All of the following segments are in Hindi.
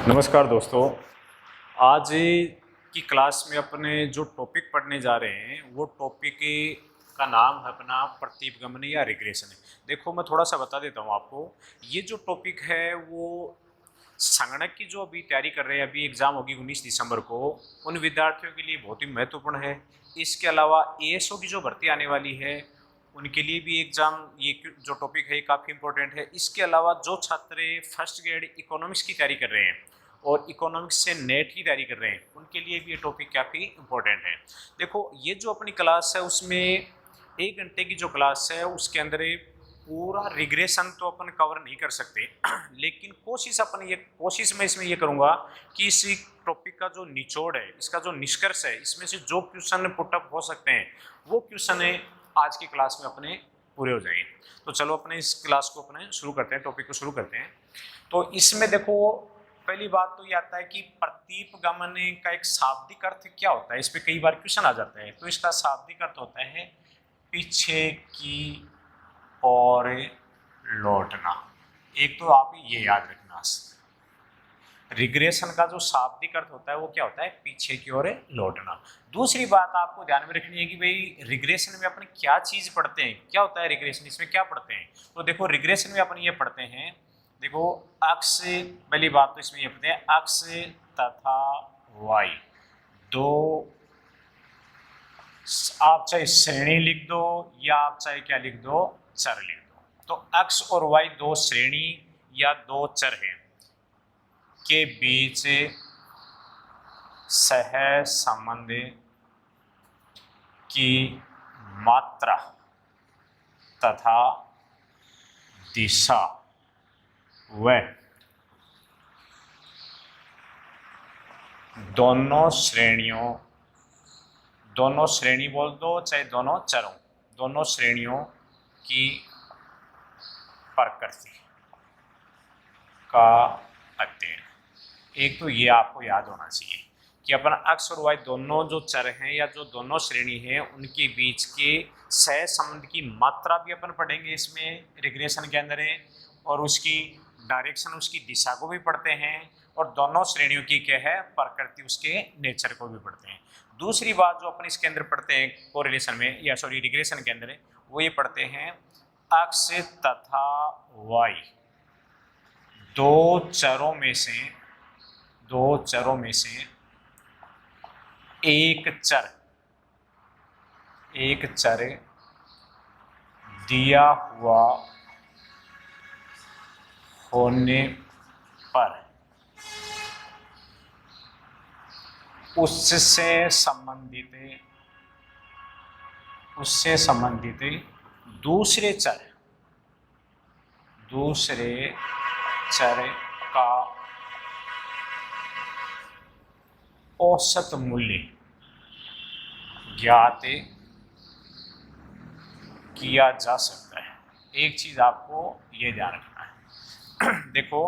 नमस्कार दोस्तों। आज की क्लास में अपने जो टॉपिक पढ़ने जा रहे हैं वो टॉपिक का नाम है अपना प्रतिपगमन या रिग्रेशन है। देखो मैं थोड़ा सा बता देता हूँ आपको। ये जो टॉपिक है वो संगणक की जो अभी तैयारी कर रहे हैं, अभी एग्ज़ाम होगी 19 दिसंबर को, उन विद्यार्थियों के लिए बहुत ही महत्वपूर्ण है। इसके अलावा एएसओ की जो भर्ती आने वाली है उनके लिए भी एग्ज़ाम, ये जो टॉपिक है ये काफ़ी इंपॉर्टेंट है। इसके अलावा जो छात्र फर्स्ट ग्रेड इकोनॉमिक्स की तैयारी कर रहे हैं और इकोनॉमिक्स से नेट की तैयारी कर रहे हैं उनके लिए भी ये टॉपिक काफ़ी इंपॉर्टेंट है। देखो ये जो अपनी क्लास है उसमें 1 घंटे की जो क्लास है उसके अंदर पूरा रिग्रेशन तो अपन कवर नहीं कर सकते लेकिन कोशिश मैं इसमें ये करूँगा कि इस टॉपिक का जो निचोड़ है, इसका जो निष्कर्ष है, इसमें से जो क्वेश्चन पुटअप हो सकते हैं वो क्वेश्चन आज की क्लास में अपने पूरे हो जाएंगे। तो चलो अपने इस क्लास को अपने शुरू करते हैं, टॉपिक को शुरू करते हैं। तो इसमें देखो पहली बात तो ये आता है कि प्रतीपगमन का एक शाब्दिक अर्थ क्या होता है। इस पे कई बार क्वेश्चन आ जाता है। तो इसका शाब्दिक अर्थ होता है पीछे की ओर लौटना। एक तो आप ये याद रखना, रिग्रेशन का जो शाब्दिक अर्थ होता है वो क्या होता है, पीछे की ओर लौटना। दूसरी बात आपको ध्यान में रखनी है कि भाई रिग्रेशन में अपन क्या चीज पढ़ते हैं, क्या होता है रिग्रेशन, इसमें क्या पढ़ते हैं। तो देखो रिग्रेशन में अपन ये पढ़ते हैं, देखो अक्ष, पहली बात तो इसमें ये पढ़ते हैं अक्ष तथा वाई दो, आप चाहे श्रेणी लिख दो या आप चाहे क्या लिख दो, चर लिख दो। तो अक्ष और वाई दो श्रेणी या दो चर हैं के बीच सह संबंध की मात्रा तथा दिशा व दोनों श्रेणी बोल दो चाहे दोनों चरों, दोनों श्रेणियों की प्रकृति का अध्ययन। एक तो ये आपको याद होना चाहिए कि अपन अक्ष और वाई दोनों जो चर हैं या जो दोनों श्रेणी हैं उनके बीच के सह संबंध की मात्रा भी अपन पढ़ेंगे इसमें रिग्रेशन के अंदर है, और उसकी डायरेक्शन, उसकी दिशा को भी पढ़ते हैं, और दोनों श्रेणियों की क्या है प्रकृति, उसके नेचर को भी पढ़ते हैं। दूसरी बात जो अपन इसके अंदर पढ़ते हैं कोरिलेशन में या सॉरी रिग्रेशन के अंदर वो ये पढ़ते हैं अक्ष तथा वाई दो चरों में से एक चर दिया हुआ होने पर उससे संबंधित दूसरे चर का औसत मूल्य ज्ञात किया जा सकता है। एक चीज आपको ये ध्यान रखना है देखो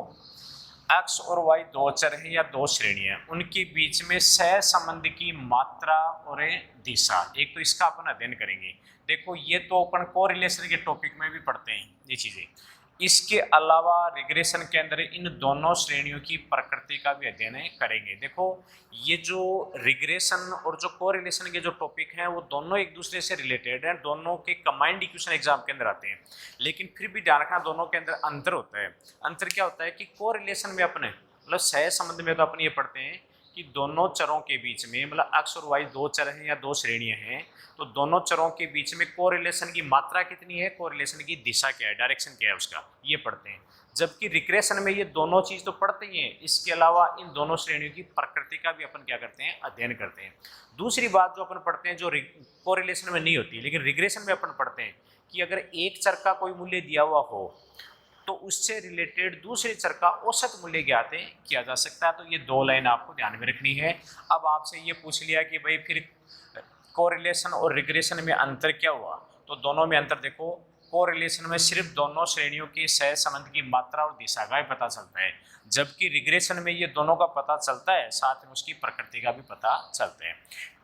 एक्स और वाई दो चर हैं या दो श्रेणियां, उनके बीच में सह संबंध की मात्रा और दिशा, एक तो इसका अपन अध्ययन करेंगे। देखो ये तो अपन कोरिलेशन के टॉपिक में भी पढ़ते हैं ये चीजें। इसके अलावा रिग्रेशन के अंदर इन दोनों श्रेणियों की प्रकृति का भी अध्ययन करेंगे। देखो ये जो रिग्रेशन और जो कोरिलेशन के जो टॉपिक हैं वो दोनों एक दूसरे से रिलेटेड हैं, दोनों के कंबाइंड इक्वेशन एग्जाम के अंदर आते हैं, लेकिन फिर भी ध्यान रखना दोनों के अंदर अंतर होता है। अंतर क्या होता है कि कोरिलेशन में अपने मतलब सह संबंध में तो अपन ये पढ़ते हैं कि दोनों चरों के बीच में, मतलब एक्स और वाई दो चर हैं या दो श्रेणियां हैं, तो दोनों चरों के बीच में कोरिलेशन की मात्रा कितनी है, कोरिलेशन की दिशा क्या है, डायरेक्शन क्या है उसका, ये पढ़ते हैं। जबकि रिग्रेशन में ये दोनों चीज तो पढ़ते ही हैं, इसके अलावा इन दोनों श्रेणियों की प्रकृति का भी अपन क्या करते हैं, अध्ययन करते हैं। दूसरी बात जो अपन पढ़ते हैं जो कोरिलेशन में नहीं होती लेकिन रिग्रेशन में अपन पढ़ते हैं कि अगर एक चर का कोई मूल्य दिया हुआ हो तो उससे रिलेटेड दूसरे चर का औसत मूल्य ज्ञात किया जा सकता है। तो ये दो लाइन आपको ध्यान में रखनी है। अब आपसे ये पूछ लिया कि भाई फिर कोरिलेशन और रिग्रेशन में अंतर क्या हुआ, तो दोनों में अंतर देखो, कोरिलेशन में सिर्फ दोनों श्रेणियों की सह संबंध की मात्रा और दिशा का ही पता चलता है, जबकि रिग्रेशन में ये दोनों का पता चलता है, साथ में उसकी प्रकृति का भी पता चलता है।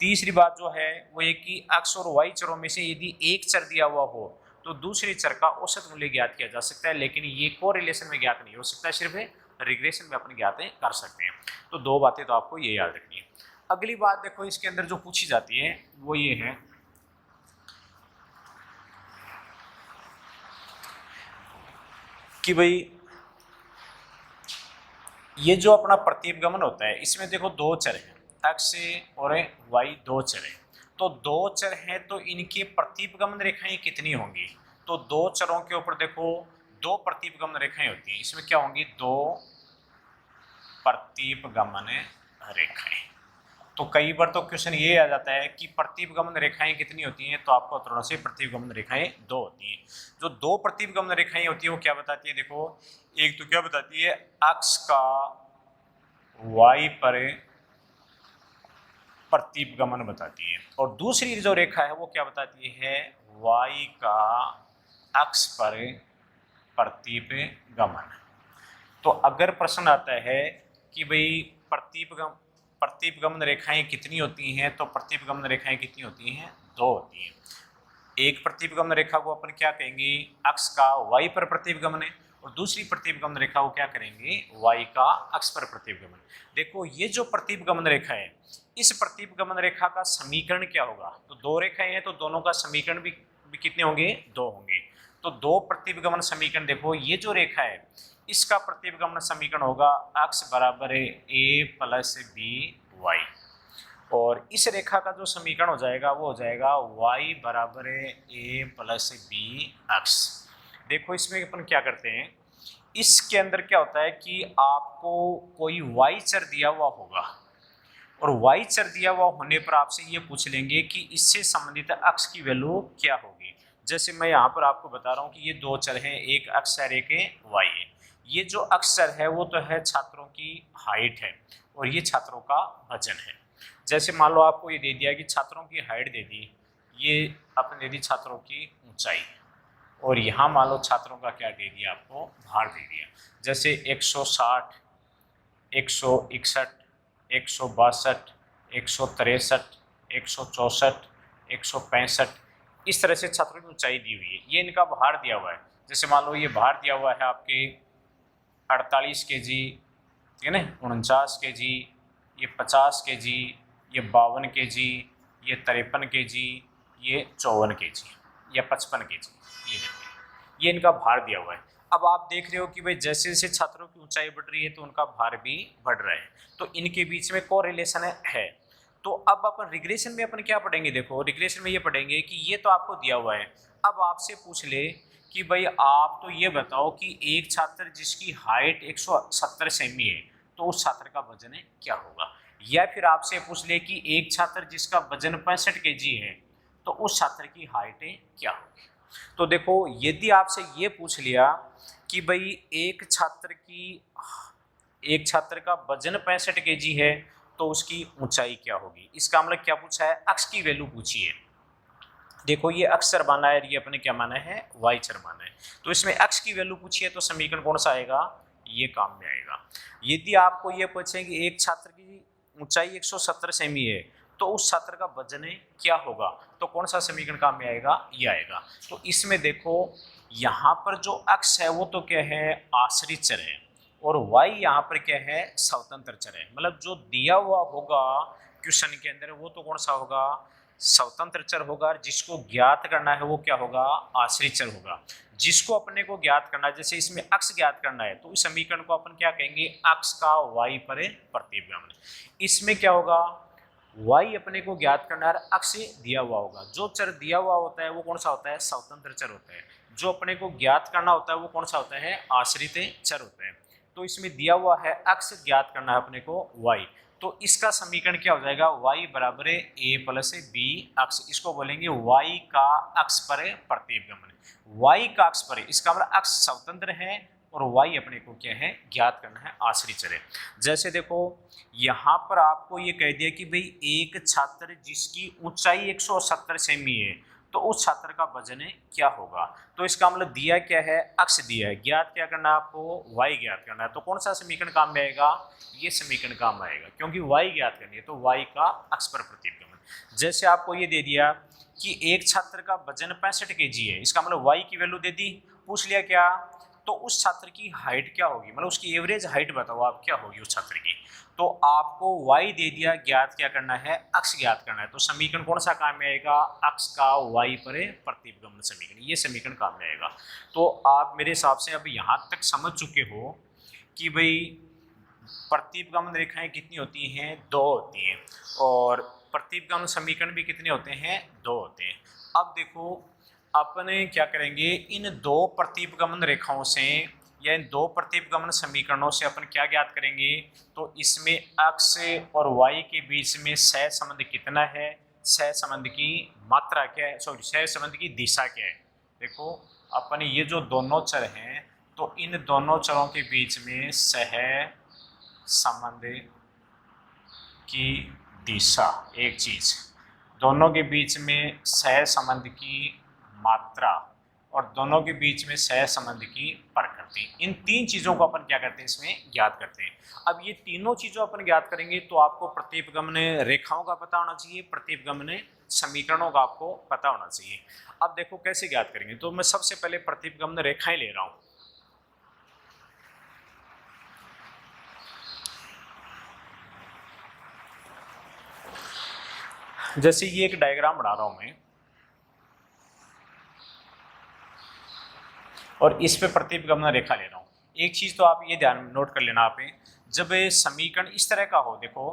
तीसरी बात जो है वो ये कि एक्स और वाई चरों में से यदि एक चर दिया हुआ हो तो दूसरे चर का औसत मूल्य ज्ञात किया जा सकता है, लेकिन ये कोरिलेशन में ज्ञात नहीं हो सकता, सिर्फ रिग्रेशन में अपन ज्ञात कर सकते हैं। तो दो बातें तो आपको ये याद रखनी है। अगली बात देखो इसके अंदर जो पूछी जाती है वो ये है कि भाई ये जो अपना प्रतिपगमन होता है इसमें देखो दो चर हैं, एक्स और वाई दो चर हैं। तो दो चर हैं तो इनकी प्रतिपगमन रेखाएं कितनी होंगी? तो दो चरों के ऊपर देखो दो प्रतिपगमन रेखाएं होती हैं। इसमें क्या होंगी? दो प्रतिपगमन रेखाएं। तो कई बार तो क्वेश्चन ये आ जाता है कि प्रतिपगमन रेखाएं कितनी होती हैं, तो आपको थोड़ा से प्रतिपगमन रेखाएं दो होती हैं। जो दो प्रतिपगमन रेखाएं होती है वो क्या बताती है? देखो एक तो क्या बताती है, अक्ष का वाई पर प्रतिपगमन बताती है, और दूसरी जो रेखा है वो क्या बताती है, वाई का अक्ष पर प्रतिपगमन। तो अगर प्रश्न आता है कि भाई प्रतिपगमन रेखाएं कितनी होती हैं, तो प्रतिपगमन रेखाएं कितनी होती हैं? दो होती हैं। एक प्रतिपगमन रेखा को अपन क्या कहेंगे, अक्ष का वाई पर प्रतिपगमन है, और दूसरी प्रतिपगमन रेखा को क्या करेंगे, वाई का अक्ष पर प्रतिपगमन। देखो ये जो प्रतिपगमन रेखा है, इस प्रतिपगमन रेखा का समीकरण क्या होगा? तो दो रेखाएं हैं तो दोनों का समीकरण भी कितने होंगे? दो होंगे। तो दो प्रतिपगमन समीकरण देखो, ये जो रेखा है इसका प्रतिपगमन समीकरण होगा अक्ष बराबर है ए प्लस बी वाई, और इस रेखा का जो समीकरण हो जाएगा वो हो जाएगा y बराबर है ए प्लस बी अक्ष। देखो इसमें अपन क्या करते हैं, इसके अंदर क्या होता है कि आपको कोई y चर दिया हुआ होगा, और y चर दिया हुआ होने पर आपसे ये पूछ लेंगे कि इससे संबंधित अक्ष की वैल्यू क्या होगी। जैसे मैं यहाँ पर आपको बता रहा हूँ कि ये दो चर हैं, एक अक्ष है एक y है। ये जो अक्ष चर है वो तो है छात्रों की हाइट है, और ये छात्रों का वजन है। जैसे मान लो आपको ये दे दिया कि छात्रों की हाइट दे दी, ये आपने दे दी छात्रों की ऊंचाई, और यहाँ मान लो छात्रों का क्या दे दिया, आपको भार दे दिया। जैसे 160, 161, 162, 163, 164, 165, इस तरह से छात्रों की ऊंचाई दी हुई है, ये इनका भार दिया हुआ है। जैसे मान लो ये भार दिया हुआ है आपके 48 kg, ठीक है ना, 49 kg, ये 50 kg, ये 52 kg, ये 53 kg, ये 54 kg या 55 kg, ये देखिए ये इनका भार दिया हुआ है। अब आप देख रहे हो कि भाई जैसे जैसे छात्रों की ऊंचाई बढ़ रही है तो उनका भार भी बढ़ रहा है, तो इनके बीच में कोरिलेशन है। तो अब अपन रिग्रेशन में अपन क्या पढ़ेंगे, देखो रिग्रेशन में ये पढ़ेंगे कि ये तो आपको दिया हुआ है, अब आपसे पूछ ले कि भाई आप तो ये बताओ कि एक छात्र जिसकी हाइट 170 सेमी है तो उस छात्र का वजन क्या होगा। या फिर आपसे पूछ ले कि एक छात्र जिसका वजन 65 kg है तो उस छात्र की हाइट क्या होगी। तो देखो यदि आपसे ये पूछ लिया कि भाई एक छात्र का वजन 65 kg है तो उसकी ऊंचाई क्या होगी, इसका मतलब क्या पूछा है, अक्ष की वैल्यू पूछी है। देखो ये अक्ष चर माना है, ये अपने क्या माना है, वाई चर माना है। तो इसमें अक्ष की वैल्यू पूछी है तो समीकरण कौन सा आएगा, ये काम में आएगा। यदि आपको ये पूछे कि एक छात्र की ऊंचाई 170 सेमी है तो उस छात्र का वजन क्या होगा, तो कौन सा समीकरण काम में आएगा, ये आएगा। तो इसमें देखो यहाँ पर जो अक्ष है वो तो क्या है, आश्रित चर है, और वाई यहाँ पर क्या है, स्वतंत्र चर है। मतलब जो दिया हुआ होगा क्वेश्चन के अंदर वो तो कौन सा होगा, स्वतंत्र चर होगा। जिसको ज्ञात करना है वो क्या होगा, आश्रित चर होगा। जिसको अपने को ज्ञात करना है, जैसे इसमें अक्ष ज्ञात करना है तो इस समीकरण को अपन क्या कहेंगे, अक्ष का वाई पर प्रतिपगमन। इसमें क्या होगा, वाई अपने को ज्ञात करना है, अक्ष दिया हुआ होगा। जो चर दिया हुआ होता है वो कौन सा होता है, स्वतंत्र चर होता है। जो अपने को ज्ञात करना होता है वो कौन सा होता है, आश्रित चर होता है। तो इसमें दिया हुआ है अक्ष ज्ञात करना है अपने को वाई, तो इसका समीकरण क्या हो जाएगा, y बराबर है a प्लस बी अक्ष। इसको बोलेंगे y का अक्ष पर प्रतिपगमन। y का अक्ष पर, इसका मतलब अक्ष स्वतंत्र है और y अपने को क्या है, ज्ञात करना है, आश्रित चर है। जैसे देखो यहाँ पर आपको ये कह दिया कि भाई एक छात्र जिसकी ऊंचाई 170 सेमी है तो उस छात्र का वजन क्या होगा। तो इसका मतलब दिया क्या है, अक्ष दिया है, ज्ञात क्या करना है आपको, y ज्ञात करना है। तो कौन सा समीकरण काम में आएगा, ये समीकरण काम आएगा, क्योंकि y ज्ञात करनी है तो y का अक्ष पर प्रतिपगमन। जैसे आपको ये दे दिया कि एक छात्र का वजन 65 kg है, इसका मतलब y की वैल्यू दे दी, पूछ लिया क्या, तो उस छात्र की हाइट क्या होगी, मतलब उसकी एवरेज हाइट बताओ आप क्या होगी उस छात्र की। तो आपको y दे दिया, ज्ञात क्या करना है, अक्ष ज्ञात करना है। तो समीकरण कौन सा काम में आएगा, अक्ष का y पर प्रतिपगमन समीकरण, ये समीकरण काम में आएगा। तो आप मेरे हिसाब से अब यहाँ तक समझ चुके हो कि भाई प्रतिपगमन रेखाएं कितनी होती हैं, 2 होती हैं, और प्रतिपगमन समीकरण भी कितने होते हैं, 2 होते हैं। अब देखो अपने क्या करेंगे, इन 2 प्रतिपगमन रेखाओं से या इन 2 प्रतिपगमन समीकरणों से अपन क्या ज्ञात करेंगे, तो इसमें अक्ष और y के बीच में सह संबंध कितना है, सह संबंध की मात्रा क्या है, सॉरी सह संबंध की दिशा क्या है। देखो अपन ये जो दोनों चर हैं, तो इन दोनों चरों के बीच में सह संबंध की दिशा एक चीज, दोनों के बीच में सह संबंध की मात्रा और दोनों के बीच में सह संबंध की प्रकृति, इन 3 चीजों को अपन क्या करते हैं, इसमें ज्ञात करते हैं। अब ये तीनों चीजों अपन ज्ञात करेंगे तो आपको प्रतिपगमन रेखाओं का पता होना चाहिए, प्रतिपगमन समीकरणों का आपको पता होना चाहिए। अब देखो कैसे ज्ञात करेंगे, तो मैं सबसे पहले प्रतिपगमन रेखाएं ले रहा हूं। जैसे ये एक डायग्राम बना रहा हूं मैं, और इस पे प्रतिपगमन रेखा ले रहा हूं। एक चीज तो आप ये ध्यान नोट कर लेना, आप जब समीकरण इस तरह का हो, देखो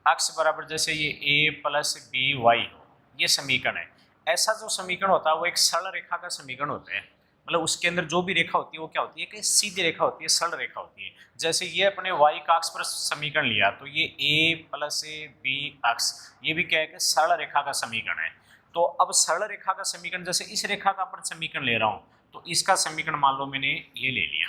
अक्ष बराबर जैसे ये a प्लस बी वाई हो, ये समीकरण है। ऐसा जो समीकरण होता है वो एक सरल रेखा का समीकरण होता है, मतलब उसके अंदर जो भी रेखा होती है वो क्या होती है कि सीधी रेखा होती है, सरल रेखा होती है। जैसे ये अपने y का अक्ष पर समीकरण लिया, तो ये a प्लस बी अक्ष, ये भी क्या है कि सरल रेखा का समीकरण है। तो अब सरल रेखा का समीकरण, जैसे इस रेखा का अपन समीकरण ले रहा हूँ, तो इसका समीकरण मान लो मैंने ये ले लिया,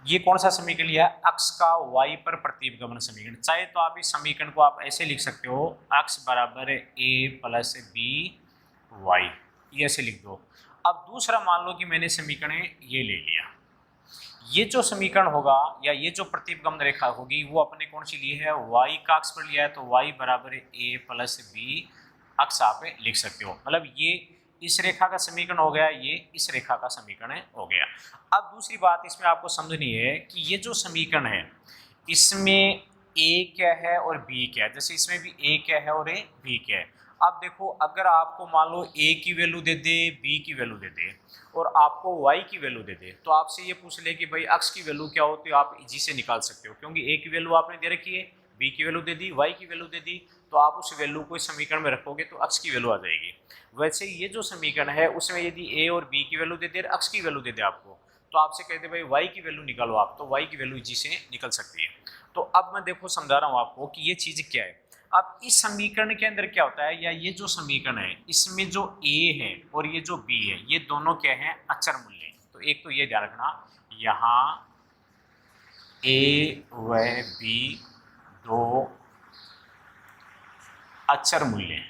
ये कौन सा समीकरण लिया, अक्ष का y पर प्रतिपगमन समीकरण। चाहे तो आप इस समीकरण को आप ऐसे लिख सकते हो, अक्ष बराबर a प्लस बी वाई, ये ऐसे लिख दो। अब दूसरा मान लो कि मैंने समीकरण ये ले लिया, ये जो समीकरण होगा या ये जो प्रतिपगमन रेखा होगी वो अपने कौन सी ली है, y का अक्ष पर लिया है, तो y बराबर a प्लस बी अक्ष आप लिख सकते हो। मतलब ये इस रेखा का समीकरण हो गया, ये इस रेखा का समीकरण हो गया। अब दूसरी बात इसमें आपको समझनी है कि ये जो समीकरण है इसमें a क्या है और b क्या है, जैसे इसमें भी a क्या है और b क्या है। अब देखो अगर आपको मान लो a की वैल्यू दे दे, b की वैल्यू दे दे और आपको y की वैल्यू दे दे, तो आपसे ये पूछ ले कि भाई अक्ष की वैल्यू क्या होती है, आप इजी से निकाल सकते हो, क्योंकि a की वैल्यू आपने दे रखी है, b की वैल्यू दे दी, y की वैल्यू दे दी, तो आप उस वैल्यू को इस समीकरण में रखोगे तो अक्ष की वैल्यू आ जाएगी। वैसे ये जो समीकरण है उसमें यदि a और b की वैल्यू दे दे, अक्ष की वैल्यू दे दे आपको, तो आपसे कहते भाई y की वैल्यू निकालो आप, तो y की वैल्यू इजी से निकल सकती है। तो अब मैं देखो समझा रहा हूँ आपको कि ये चीज़ क्या है। अब इस समीकरण के अंदर क्या होता है, या ये जो समीकरण है इसमें जो a है और ये जो b है, ये दोनों क्या है, अचर मूल्य। तो एक तो ये ध्यान रखना, यहाँ a व b दो अचर मूल्य,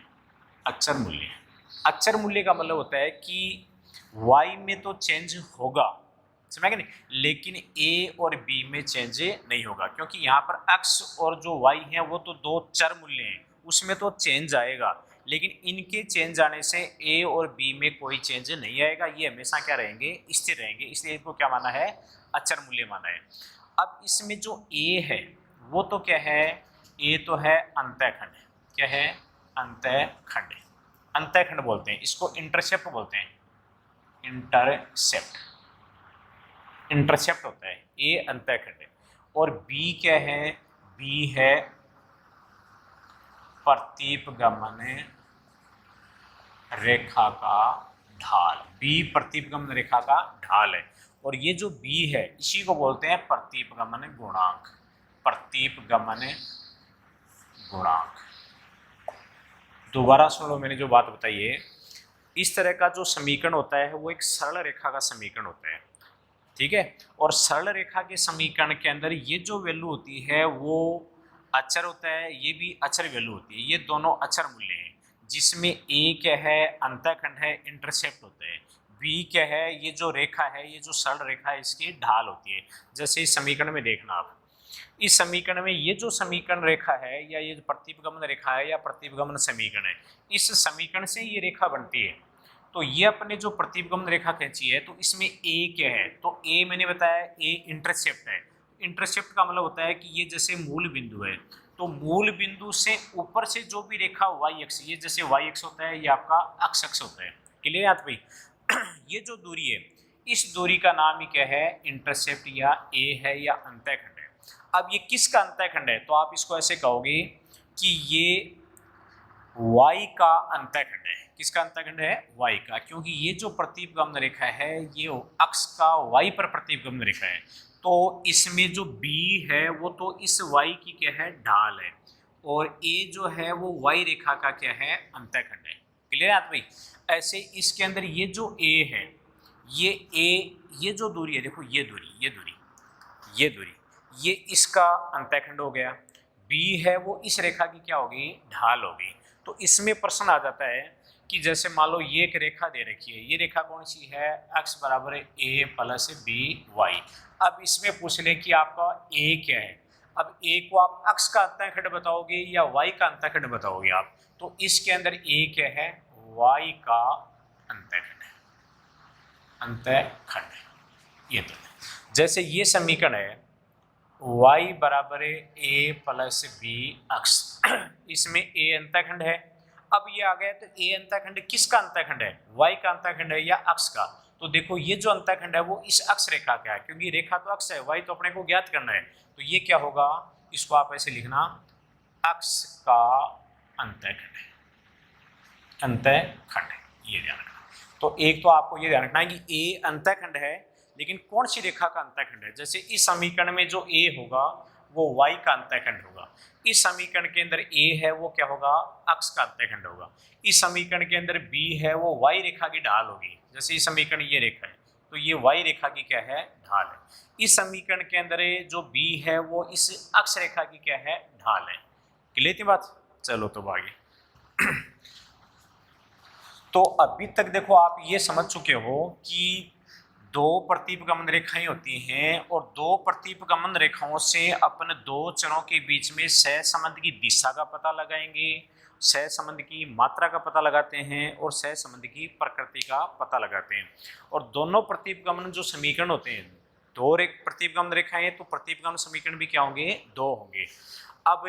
अचर मूल्य, अचर मूल्य का मतलब होता है कि y में तो चेंज होगा, समझ गए नहीं, लेकिन a और b में चेंज नहीं होगा, क्योंकि यहाँ पर x और जो y है वो तो 2 चर मूल्य हैं, उसमें तो चेंज आएगा, लेकिन इनके चेंज आने से a और b में कोई चेंज नहीं आएगा, ये हमेशा क्या रहेंगे, स्थिर रहेंगे, इसलिए इनको क्या माना है, अचर मूल्य माना है। अब इसमें जो a है वो तो क्या है, a तो है अंतःखंड, क्या है, अंतःखंड, अंतःखंड बोलते हैं इसको, इंटरसेप्ट बोलते हैं, इंटरसेप्ट, इंटरसेप्ट होता है, ए अंतःखंड है। और बी क्या है, बी है प्रतिपगमन रेखा का ढाल, बी प्रतिपगमन रेखा का ढाल है। और ये जो बी है इसी को बोलते हैं प्रतिपगमन गुणांक, प्रतिपगमन गुणांक। दोबारा सुनो मैंने जो बात बताई है, इस तरह का जो समीकरण होता है वो एक सरल रेखा का समीकरण होता है, ठीक है। और सरल रेखा के समीकरण के अंदर ये जो वैल्यू होती है वो अचर होता है, ये भी अचर वैल्यू होती है, ये दोनों अचर मूल्य हैं, जिसमें a क्या है, अंतःखंड है, इंटरसेप्ट होता है, b क्या है, ये जो रेखा है, ये जो सरल रेखा है इसकी ढाल होती है। जैसे इस समीकरण में देखना आप, इस समीकरण में ये जो समीकरण रेखा है या ये प्रतिपगमन रेखा है या प्रतिपगमन समीकरण है, इस समीकरण से ये रेखा बनती है। तो ये अपने जो प्रतिपगमन रेखा खींची है तो इसमें ए क्या है, तो ए मैंने बताया ए इंटरसेप्ट है। इंटरसेप्ट का मतलब होता है कि ये जैसे मूल बिंदु है, तो मूल बिंदु से ऊपर से जो भी रेखा वाई अक्ष, ये जैसे वाई अक्ष होता है, ये आपका अक्ष होता है। क्लियर है भाई? ये जो दूरी है, इस दूरी का नाम ही क्या है, इंटरसेप्ट या ए है या अंतःखंड है। अब ये किसका अंतःखंड है, तो आप इसको ऐसे कहोगे कि ये y का अंतःखंड है। किसका अंतःखंड है, y का, क्योंकि ये जो प्रतिपगमन रेखा है ये अक्ष का y पर प्रतिपगमन रेखा है, तो इसमें जो b है वो तो इस y की क्या है, ढाल है, और a जो है वो y रेखा का क्या है, अंतःखंड है। क्लियर है भाई? ऐसे इसके अंदर ये जो a है, ये a, ये जो दूरी है, देखो ये दूरी ये इसका अंतःखंड हो गया, b है वो इस रेखा की क्या होगी, ढाल होगी। तो इसमें प्रश्न आ जाता है कि जैसे मान लो ये एक रेखा दे रखी है, ये रेखा कौन सी है, x बराबर a प्लस बी वाई। अब इसमें पूछ लें कि आपका a क्या है, अब a को आप x का अंतःखंड बताओगे या y का अंतःखंड बताओगे आप, तो इसके अंदर a क्या है, y का अंतःखंड। ये तो जैसे ये समीकरण है y बराबर a प्लस बी अक्ष, इसमें a अंतःखंड है। अब ये आ गया तो a अंतःखंड किसका अंतःखंड है, y का अंतःखंड है या अक्ष का, तो देखो ये जो अंतःखंड है वो इस अक्ष रेखा का है, क्योंकि रेखा तो अक्ष है, y तो अपने को ज्ञात करना है, तो ये क्या होगा, इसको आप ऐसे लिखना, अक्ष का अंतःखंड ये ध्यान रखना। तो एक तो आपको ये ध्यान रखना है कि a अंतःखंड है, लेकिन कौन सी रेखा का अंतःखंड है, जैसे इस समीकरण में जो a होगा वो y का अंतःखंड होगा, इस समीकरण के अंदर a है वो क्या होगा, अक्ष का अंतःखंड होगा, इस समीकरण के अंदर b है वो y रेखा की ढाल होगी, जैसे इस समीकरण ये रेखा है तो ये y रेखा की क्या है, ढाल है। इस समीकरण के अंदर जो b है वो इस अक्ष रेखा की क्या है, ढाल है। क्लियर थी बात? चलो तो आगे। तो अभी तक देखो आप ये समझ चुके हो कि दो प्रतिपगमन रेखाएं होती हैं, और दो प्रतिपगमन रेखाओं से अपन दो चरों के बीच में सहसंबंध की दिशा का पता लगाएंगे, सहसंबंध की मात्रा का पता लगाते हैं, और सहसंबंध की प्रकृति का पता लगाते हैं। और दोनों प्रतिपगमन जो समीकरण होते हैं, दो प्रतिपगमन रेखाएं, तो प्रतिपगमन समीकरण भी क्या होंगे, दो होंगे। अब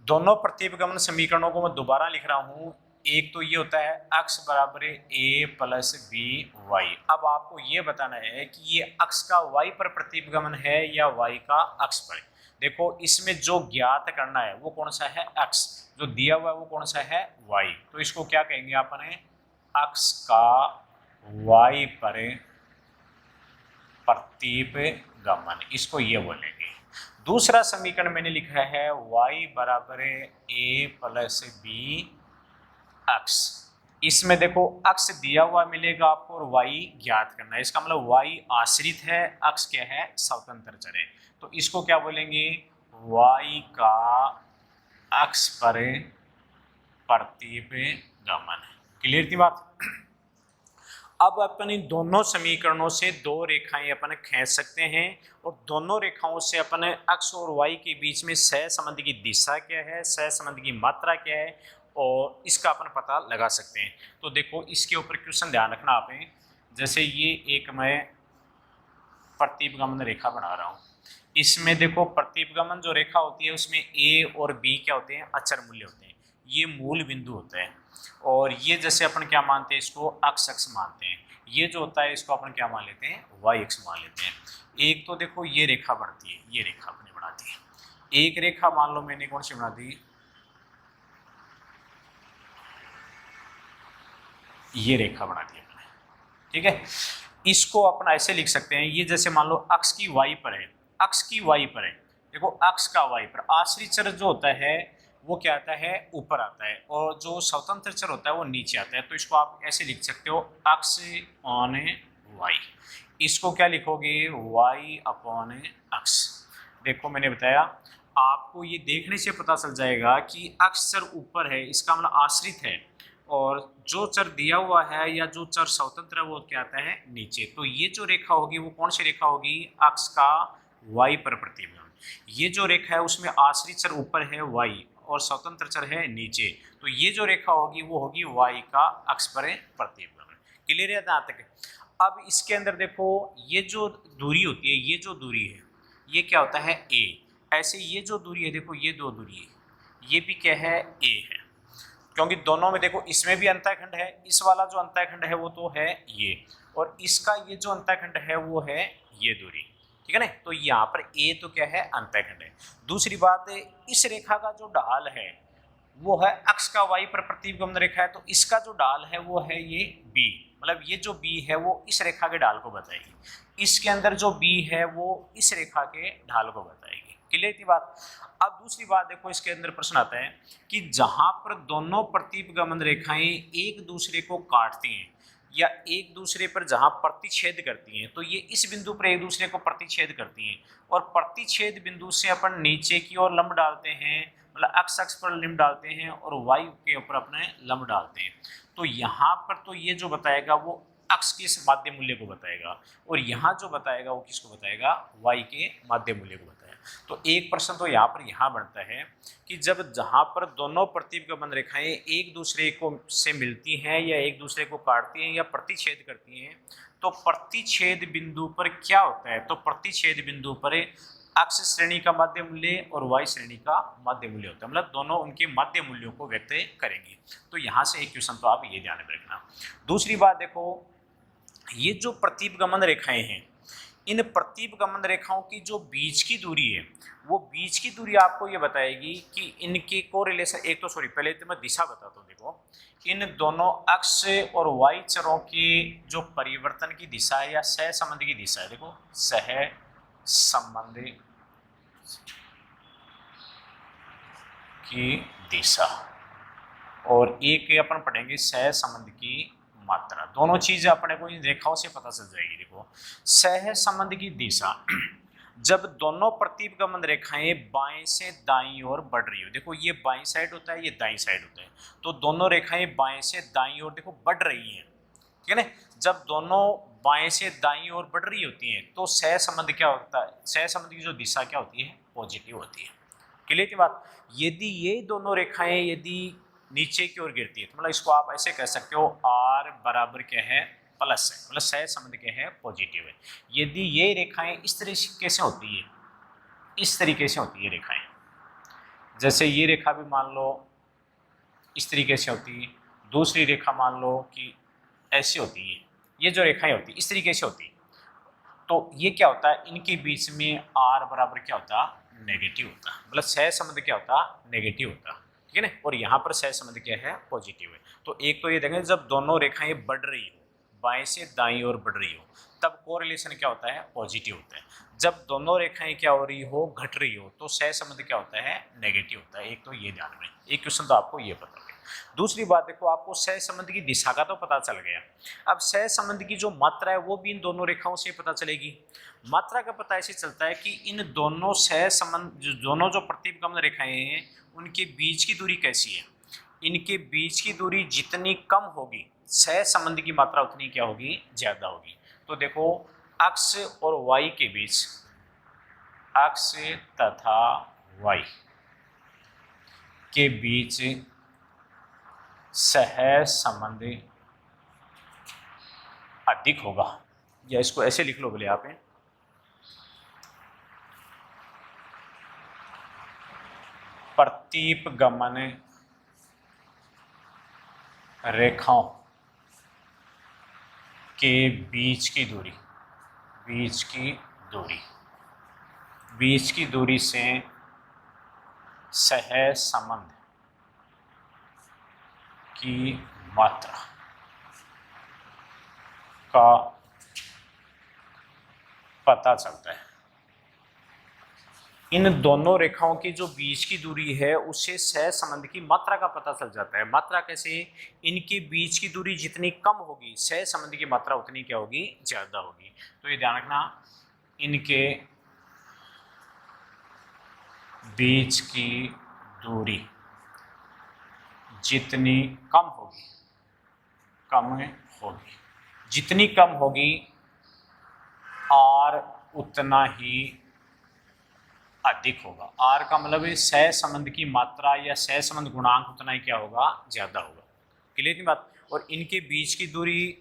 दोनों प्रतिपगमन समीकरणों को मैं दोबारा लिख रहा हूँ। एक तो ये होता है x बराबर a प्लस बी वाई। अब आपको ये बताना है कि ये x का y पर प्रतिपगमन है या y का x पर। देखो इसमें जो ज्ञात करना है वो कौन सा है, x, जो दिया हुआ है वो कौन सा है, y, तो इसको क्या कहेंगे आपने, x का y पर प्रतिपगमन, इसको ये बोलेंगे। दूसरा समीकरण मैंने लिखा है y बराबर a प्लस बी अक्ष। इसमें देखो अक्ष दिया हुआ मिलेगा आपको और y ज्ञात करना है, इसका मतलब y आश्रित है, अक्ष क्या है, स्वतंत्र चर है, तो इसको क्या बोलेंगे, y का अक्ष पर प्रतिपगमन। क्लियर थी बात? अब अपन इन दोनों समीकरणों से दो रेखाएं अपन खींच सकते हैं, और दोनों रेखाओं से अपन अक्ष और y के बीच में सहसंबंध की दिशा क्या है, सहसंबंध की मात्रा क्या है, और इसका अपन पता लगा सकते हैं। तो देखो इसके ऊपर क्वेश्चन ध्यान रखना आपने, जैसे ये एक मैं प्रतिपगमन रेखा बना रहा हूँ, इसमें देखो प्रतिपगमन जो रेखा होती है उसमें a और b क्या होते हैं, अचर मूल्य होते हैं, ये मूल बिंदु होता है, और ये जैसे अपन क्या मानते हैं, इसको अक्ष मानते हैं, ये जो होता है इसको अपन क्या मान लेते हैं, y अक्ष मान लेते हैं। एक तो देखो ये रेखा बढ़ती है, ये रेखा अपने बनाती है, एक रेखा मान लो मैंने कौन सी बना दी, ये रेखा बना दी अपने, ठीक है। इसको अपन ऐसे लिख सकते हैं, ये जैसे मान लो अक्ष की y पर है, अक्ष की y पर है, देखो अक्ष का y पर आश्रित चर जो होता है वो क्या आता है, ऊपर आता है, और जो स्वतंत्र चर होता है वो नीचे आता है, तो इसको आप ऐसे लिख सकते हो अक्ष ऑन y। इसको क्या लिखोगे, y अपॉन अक्ष। देखो मैंने बताया आपको, ये देखने से पता चल जाएगा कि अक्ष चर ऊपर है, इसका मतलब आश्रित है, और जो चर दिया हुआ है या जो चर स्वतंत्र है वो क्या आता है, नीचे। तो ये जो रेखा होगी वो कौन सी रेखा होगी, अक्ष का y पर प्रतिबंध। ये जो रेखा है उसमें आश्रित चर ऊपर है y और स्वतंत्र चर है नीचे, तो ये जो रेखा होगी वो होगी y का अक्ष पर प्रतिबंध। क्लियर है यहाँ तक? अब इसके अंदर देखो ये जो दूरी होती है, ये जो दूरी है ये क्या होता है a, ऐसे ये जो दूरी है देखो ये दो दूरी है, ये भी क्या है a है, क्योंकि दोनों में देखो इसमें भी अंतःखंड है, इस वाला जो अंतःखंड है वो तो है ये, और इसका ये जो अंतःखंड है वो है ये दूरी, ठीक है ना। तो यहाँ पर a तो क्या है अंतःखंड है। दूसरी बात है इस रेखा का जो ढाल है वो है अक्ष का y पर प्रतिगमन रेखा है, तो इसका जो ढाल है वो है ये b, मतलब ये जो b है वो इस रेखा के ढाल को बताएगी, इसके अंदर जो b है वो इस रेखा के ढाल को बताएगी। क्लियर थी बात? अब दूसरी बात देखो इसके अंदर प्रश्न आता है कि जहां पर दोनों प्रतिगमन रेखाएं एक दूसरे को काटती हैं या एक दूसरे पर जहां प्रतिच्छेद करती हैं, तो ये इस बिंदु पर एक दूसरे को प्रतिच्छेद करती हैं, और प्रतिच्छेद बिंदु से अपन नीचे की ओर लंब डालते हैं, मतलब अक्ष पर लंब डालते हैं और वायु के ऊपर अपने लंब डालते हैं। तो यहाँ पर तो ये जो बताएगा वो अक्ष के माध्य मूल्य को बताएगा, और यहाँ जो बताएगा वो किसको बताएगा, y के माध्य मूल्य को बताएगा। तो एक प्रश्न तो यहाँ पर यहाँ बनता है कि जब जहाँ पर दोनों प्रतिगमन रेखाएं एक दूसरे को से मिलती हैं या एक दूसरे को काटती हैं या प्रतिच्छेद करती हैं, तो प्रतिच्छेद बिंदु पर क्या होता है, तो प्रतिच्छेद बिंदु पर अक्ष श्रेणी का माध्य मूल्य और y श्रेणी का माध्य मूल्य होता है, मतलब दोनों उनके माध्य मूल्यों को व्यक्त करेंगे। तो यहाँ से एक क्वेश्चन तो आप ये ध्यान में रखना। दूसरी बात देखो ये जो प्रतिगमन रेखाएं हैं, इन प्रतिगमन रेखाओं की जो बीच की दूरी है वो बीच की दूरी आपको ये बताएगी कि इनके कोरिलेशन, एक तो सॉरी पहले तो मैं दिशा बताता हूँ। देखो इन दोनों अक्ष और y चरों की जो परिवर्तन की दिशा है या सहसंबंध की दिशा है, देखो सहसंबंध की दिशा, और एक अपन पढ़ेंगे सहसंबंध की मात्रा। दोनों चीजें अपने को इन रेखाओं से पता चल जाएगी। देखो सहसंबंध की दिशा, जब दोनों प्रतिगमन रेखाएं बाएं से दाईं ओर बढ़ रही हो, देखो ये बाईं साइड होता है ये दाईं साइड होता है, तो दोनों रेखाएं बाएं से दाईं ओर देखो बढ़ रही हैं, ठीक है ना। जब दोनों बाएं से दाईं ओर बढ़ रही होती हैं तो सहसंबंध क्या होता है, सहसंबंध की जो दिशा क्या होती है, पॉजिटिव होती है। क्लियर की बात? यदि ये दोनों रेखाएं यदि नीचे की ओर गिरती है तो मतलब इसको आप ऐसे कह सकते हो r बराबर क्या है, प्लस है, मतलब सहसंबंध क्या है, पॉजिटिव है। यदि ये रेखाएं इस तरीके से होती है, इस तरीके से होती है रेखाएं, जैसे ये रेखा भी मान लो इस तरीके से होती है, दूसरी रेखा मान लो कि ऐसी होती है, ये जो रेखाएं होती है इस तरीके से होती है, तो ये क्या होता है, इनके बीच में r बराबर क्या होता, नेगेटिव होता, मतलब सहसंबंध क्या होता, नेगेटिव होता, ठीक है ना। और यहाँ पर सहसंबंध क्या है, पॉजिटिव है। तो एक तो ये देखें जब दोनों रेखाएं बढ़ रही हो, बाएं से दाईं ओर बढ़ रही हो, तब कोरिलेशन क्या होता है, पॉजिटिव होता है। जब दोनों रेखाएं क्या हो रही हो, घट रही हो, तो सहसंबंध क्या होता है, नेगेटिव होता है। एक तो ये ध्यान में, एक क्वेश्चन तो आपको ये पता है। दूसरी बात देखो आपको सहसंबंध की दिशा का तो पता चल गया, अब सहसंबंध की जो मात्रा है वो भी इन दोनों रेखाओं से पता चलेगी। मात्रा का पता ऐसे चलता है कि इन दोनों सहसंबंध दोनों जो प्रतिगमन रेखाएं हैं उनके बीच की दूरी कैसी है, इनके बीच की दूरी जितनी कम होगी सहसंबंध की मात्रा उतनी क्या होगी, ज्यादा होगी। तो देखो अक्ष और y के बीच, अक्ष तथा y के बीच सहसंबंध अधिक होगा, या इसको ऐसे लिख लो बोले आप, प्रतिगमन रेखाओं के बीच की दूरी, बीच की दूरी से सहसंबंध की मात्रा का पता चलता है। इन दोनों रेखाओं की जो बीच की दूरी है उससे सहसंबंध की मात्रा का पता चल जाता है। मात्रा कैसे, इनके बीच की दूरी जितनी कम होगी सहसंबंध की मात्रा उतनी क्या होगी, ज्यादा होगी। तो ये ध्यान रखना, इनके बीच की दूरी जितनी कम होगी, जितनी कम होगी r उतना ही अधिक होगा। r का मतलब सहसंबंध की मात्रा या सहसंबंध गुणांक उतना ही क्या होगा, ज्यादा होगा। क्लियर की बात? और इनके बीच की दूरी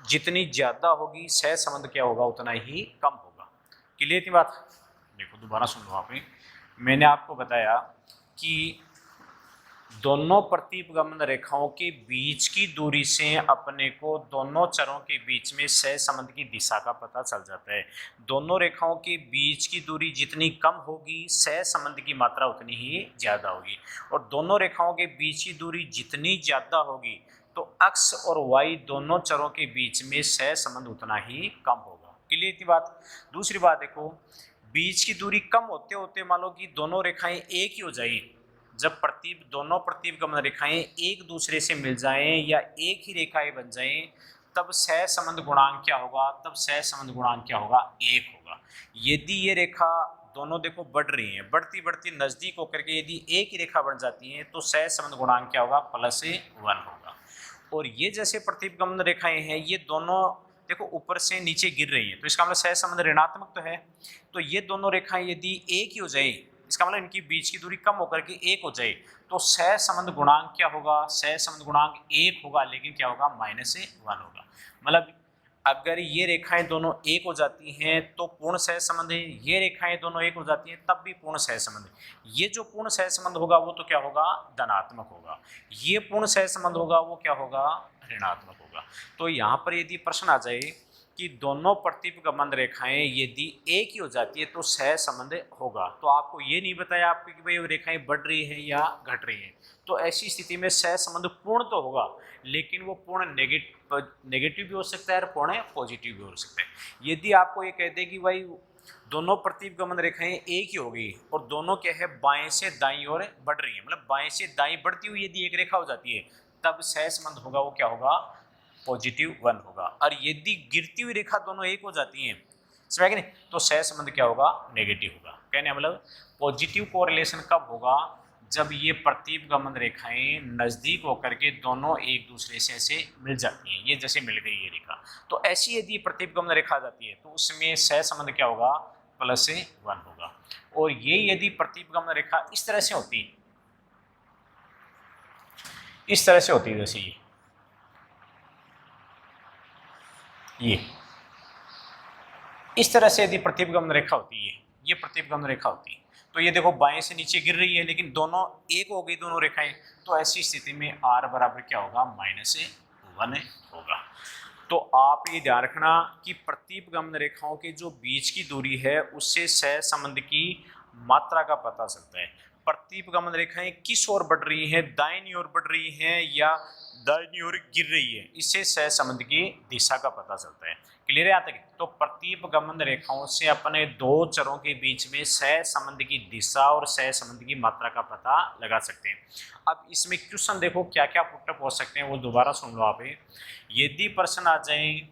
जितनी ज़्यादा होगी सहसंबंध क्या होगा उतना ही कम होगा। क्लियर थी बात? देखो दोबारा सुन लो आप। मैंने आपको बताया कि दोनों प्रतिपगमन रेखाओं के बीच की दूरी से अपने को दोनों चरों के बीच में सहसंबंध की दिशा का पता चल जाता है। दोनों रेखाओं के बीच की दूरी जितनी कम होगी सहसंबंध की मात्रा उतनी ही ज़्यादा होगी, और दोनों रेखाओं के बीच की दूरी जितनी ज़्यादा होगी तो x और y दोनों चरों के बीच में सहसंबंध उतना ही कम होगा। क्लियर थी बात? दूसरी बात देखो, बीच की दूरी कम होते होते मान लो कि दोनों रेखाएं एक ही हो जाए, जब दोनों प्रतिपगमन रेखाएं एक दूसरे से मिल जाएं या एक ही रेखाएं बन जाएं, तब सहसंबंध गुणांक क्या होगा? तब सहसंबंध गुणांक क्या होगा? 1 होगा। यदि ये रेखा दोनों देखो बढ़ रही हैं, बढ़ती बढ़ती नजदीक होकर के यदि एक ही रेखा बन जाती है तो सहसंबंध गुणांक क्या होगा? +1 होगा। और ये जैसे प्रतिपगमन रेखाएं हैं, ये दोनों देखो ऊपर से नीचे गिर रही हैं, तो इसका मतलब सहसंबंध ऋणात्मक तो है। तो ये दोनों रेखाएं यदि एक ही हो जाए, इसका मतलब इनकी बीच की दूरी कम होकर के 1 हो जाए, तो सहसंबंध गुणांक क्या होगा? सहसंबंध गुणांक 1 होगा, लेकिन क्या होगा? -1 होगा। मतलब अगर ये रेखाएं दोनों एक हो जाती हैं तो पूर्ण सहसंबंध है, ये रेखाएं दोनों एक हो जाती हैं तब भी पूर्ण सहसंबंध है। ये जो पूर्ण सहसंबंध होगा वो तो क्या होगा? धनात्मक होगा। ये पूर्ण सहसंबंध होगा वो क्या होगा? ऋणात्मक होगा। तो यहाँ पर यदि प्रश्न आ जाए कि दोनों प्रतिपगमन रेखाएं यदि एक ही हो जाती है तो सहसंबंध होगा, तो आपको ये नहीं बताया आपको कि भाई वो रेखाएं बढ़ रही हैं या घट रही हैं, तो ऐसी स्थिति में सहसंबंध पूर्ण तो होगा, लेकिन वो पूर्ण नेगेटिव भी हो सकता है और पूर्ण पॉजिटिव भी हो सकता है। यदि आपको ये कहते हैं कि भाई दोनों प्रतिपगमन रेखाएं एक ही होगी और दोनों क्या है? बाएं से दाईं ओर बढ़ रही है, मतलब बाएं से दाईं बढ़ती हुई यदि एक रेखा हो जाती है तब सहसंबंध होगा वो क्या होगा? +1 होगा। और यदि गिरती हुई रेखा दोनों एक हो जाती हैं, समझ गए नहीं, तो सहसंबंध क्या होगा? नेगेटिव होगा। कहने मतलब पॉजिटिव कोरिलेशन कब होगा? जब ये प्रतिपगमन रेखाएं नजदीक होकर के दोनों एक दूसरे से ऐसे मिल जाती हैं, ये जैसे मिल गई ये रेखा, तो ऐसी यदि प्रतिपगमन रेखा आ जाती है तो उसमें सहसंबंध क्या होगा? +1 होगा। और ये यदि प्रतिपगमन रेखा इस तरह से होती, इस तरह से होती है, जैसे ये इस तरह से यदि प्रतिपगमन रेखा होती है, ये प्रतिपगमन रेखा होती है, तो ये देखो बाएं से नीचे गिर रही है लेकिन दोनों एक हो गई दोनों रेखाएं, तो ऐसी स्थिति में r बराबर क्या होगा? -1 होगा। तो आप ये ध्यान रखना कि प्रतिपगमन रेखाओं के जो बीच की दूरी है उससे सहसंबंध की मात्रा का पता चलता है। प्रतिपगमन रेखाएं किस ओर बढ़ रही हैं? दाहिनी ओर बढ़ रही हैं या दाहिनी ओर गिर रही है, इससे सहसंबंध की दिशा का पता चलता है। क्लियर है यहाँ तक? तो प्रतिपगमन रेखाओं से अपने दो चरों के बीच में सहसंबंध की दिशा और सहसंबंध की मात्रा का पता लगा सकते हैं। अब इसमें क्वेश्चन देखो क्या क्या पुटअप हो सकते हैं, वो दोबारा सुन लो आप। यदि प्रश्न आ जाए